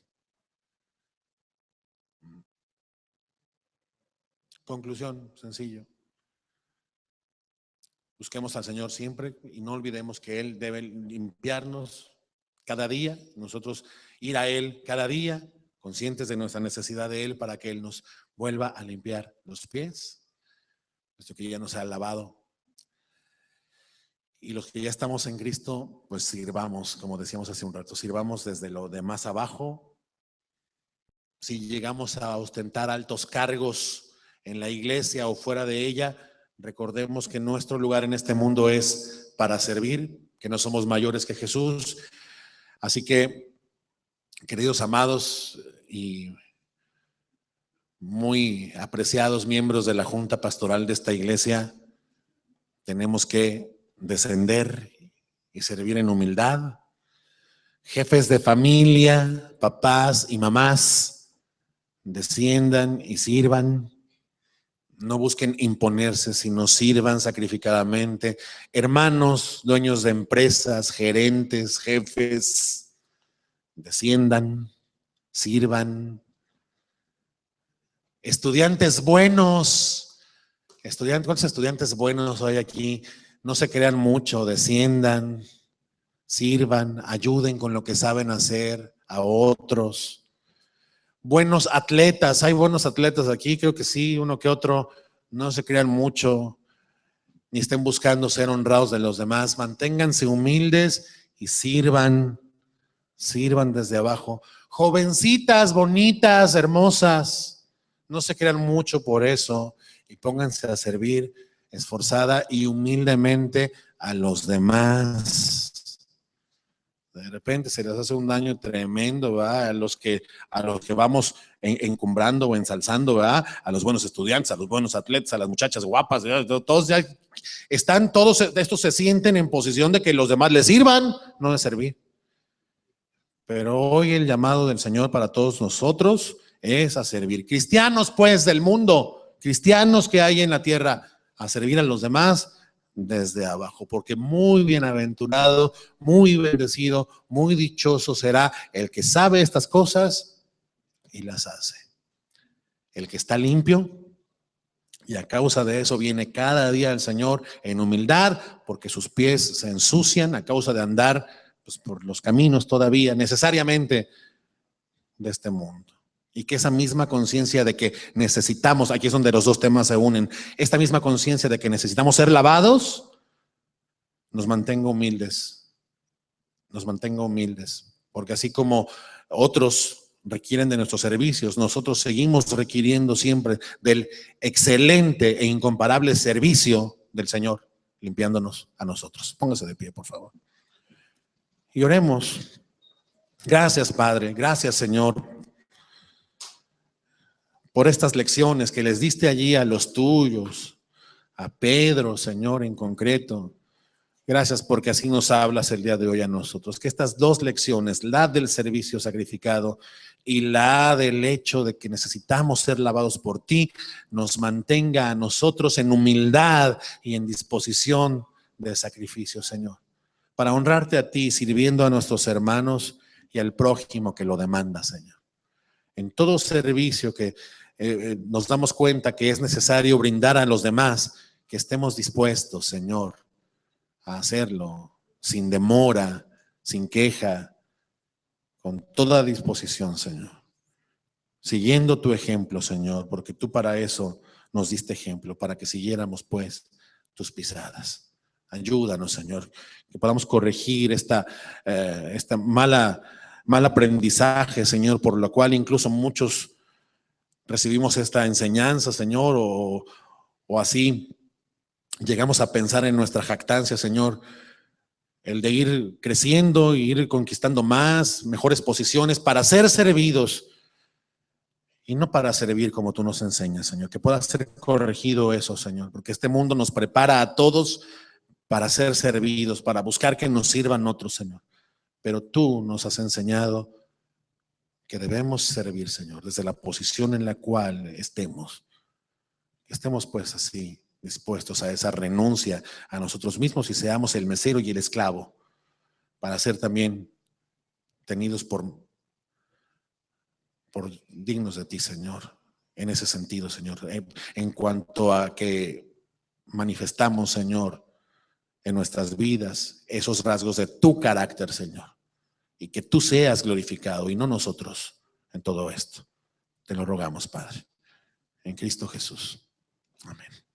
Conclusión, sencillo. Busquemos al Señor siempre y no olvidemos que Él debe limpiarnos cada día. Nosotros ir a Él cada día, conscientes de nuestra necesidad de Él, para que Él nos vuelva a limpiar los pies, puesto que ya nos ha lavado. Y los que ya estamos en Cristo, pues sirvamos, como decíamos hace un rato, sirvamos desde lo de más abajo. Si llegamos a ostentar altos cargos en la iglesia o fuera de ella, recordemos que nuestro lugar en este mundo es para servir, que no somos mayores que Jesús. Así que, queridos amados y muy apreciados miembros de la Junta Pastoral de esta iglesia, tenemos que descender y servir en humildad. Jefes de familia, papás y mamás, desciendan y sirvan. No busquen imponerse, sino sirvan sacrificadamente. Hermanos, dueños de empresas, gerentes, jefes, desciendan, sirvan. Estudiantes buenos, ¿cuántos estudiantes buenos hay aquí? No se crean mucho, desciendan, sirvan, ayuden con lo que saben hacer a otros. Buenos atletas, hay buenos atletas aquí, creo que sí, uno que otro. No se crean mucho, ni estén buscando ser honrados de los demás. Manténganse humildes y sirvan desde abajo. Jovencitas, bonitas, hermosas, no se crean mucho por eso y pónganse a servir esforzada y humildemente a los demás. De repente se les hace un daño tremendo, ¿verdad? A los que vamos encumbrando o ensalzando, ¿verdad? A los buenos estudiantes, a los buenos atletas, a las muchachas guapas, ¿verdad? Todos ya están, todos estos se sienten en posición de que los demás les sirvan, no de servir. Pero hoy el llamado del Señor para todos nosotros es a servir. Cristianos, pues, del mundo, cristianos que hay en la tierra, a servir a los demás desde abajo, porque muy bienaventurado, muy bendecido, muy dichoso será el que sabe estas cosas y las hace. El que está limpio, y a causa de eso viene cada día el Señor en humildad, porque sus pies se ensucian a causa de andar pues por los caminos todavía necesariamente de este mundo. Y que esa misma conciencia de que necesitamos, aquí es donde los dos temas se unen, esta misma conciencia de que necesitamos ser lavados, nos mantenga humildes, porque así como otros requieren de nuestros servicios, nosotros seguimos requiriendo siempre del excelente e incomparable servicio del Señor, limpiándonos a nosotros. Póngase de pie, por favor. Y oremos. Gracias, Padre, gracias, Señor, por estas lecciones que les diste allí a los tuyos, a Pedro, Señor, en concreto. Gracias porque así nos hablas el día de hoy a nosotros. Que estas dos lecciones, la del servicio sacrificado y la del hecho de que necesitamos ser lavados por ti, nos mantenga a nosotros en humildad y en disposición de sacrificio, Señor, para honrarte a ti, sirviendo a nuestros hermanos y al prójimo que lo demanda, Señor. En todo servicio que nos damos cuenta que es necesario brindar a los demás, que estemos dispuestos, Señor, a hacerlo sin demora, sin queja, con toda disposición, Señor. Siguiendo tu ejemplo, Señor, porque tú para eso nos diste ejemplo, para que siguiéramos pues tus pisadas. Ayúdanos, Señor, que podamos corregir esta mal aprendizaje, Señor, por lo cual incluso muchos recibimos esta enseñanza, Señor, o así llegamos a pensar en nuestra jactancia, Señor, el de ir creciendo y ir conquistando más, mejores posiciones para ser servidos y no para servir como tú nos enseñas, Señor. Que pueda ser corregido eso, Señor, porque este mundo nos prepara a todos para ser servidos, para buscar que nos sirvan otros, Señor. Pero tú nos has enseñado que debemos servir, Señor, desde la posición en la cual estemos. Estemos pues así, dispuestos a esa renuncia a nosotros mismos y seamos el mesero y el esclavo para ser también tenidos por dignos de ti, Señor, en ese sentido, Señor, en cuanto a que manifestamos, Señor, en nuestras vidas esos rasgos de tu carácter, Señor, y que tú seas glorificado y no nosotros en todo esto. Te lo rogamos, Padre, en Cristo Jesús. Amén.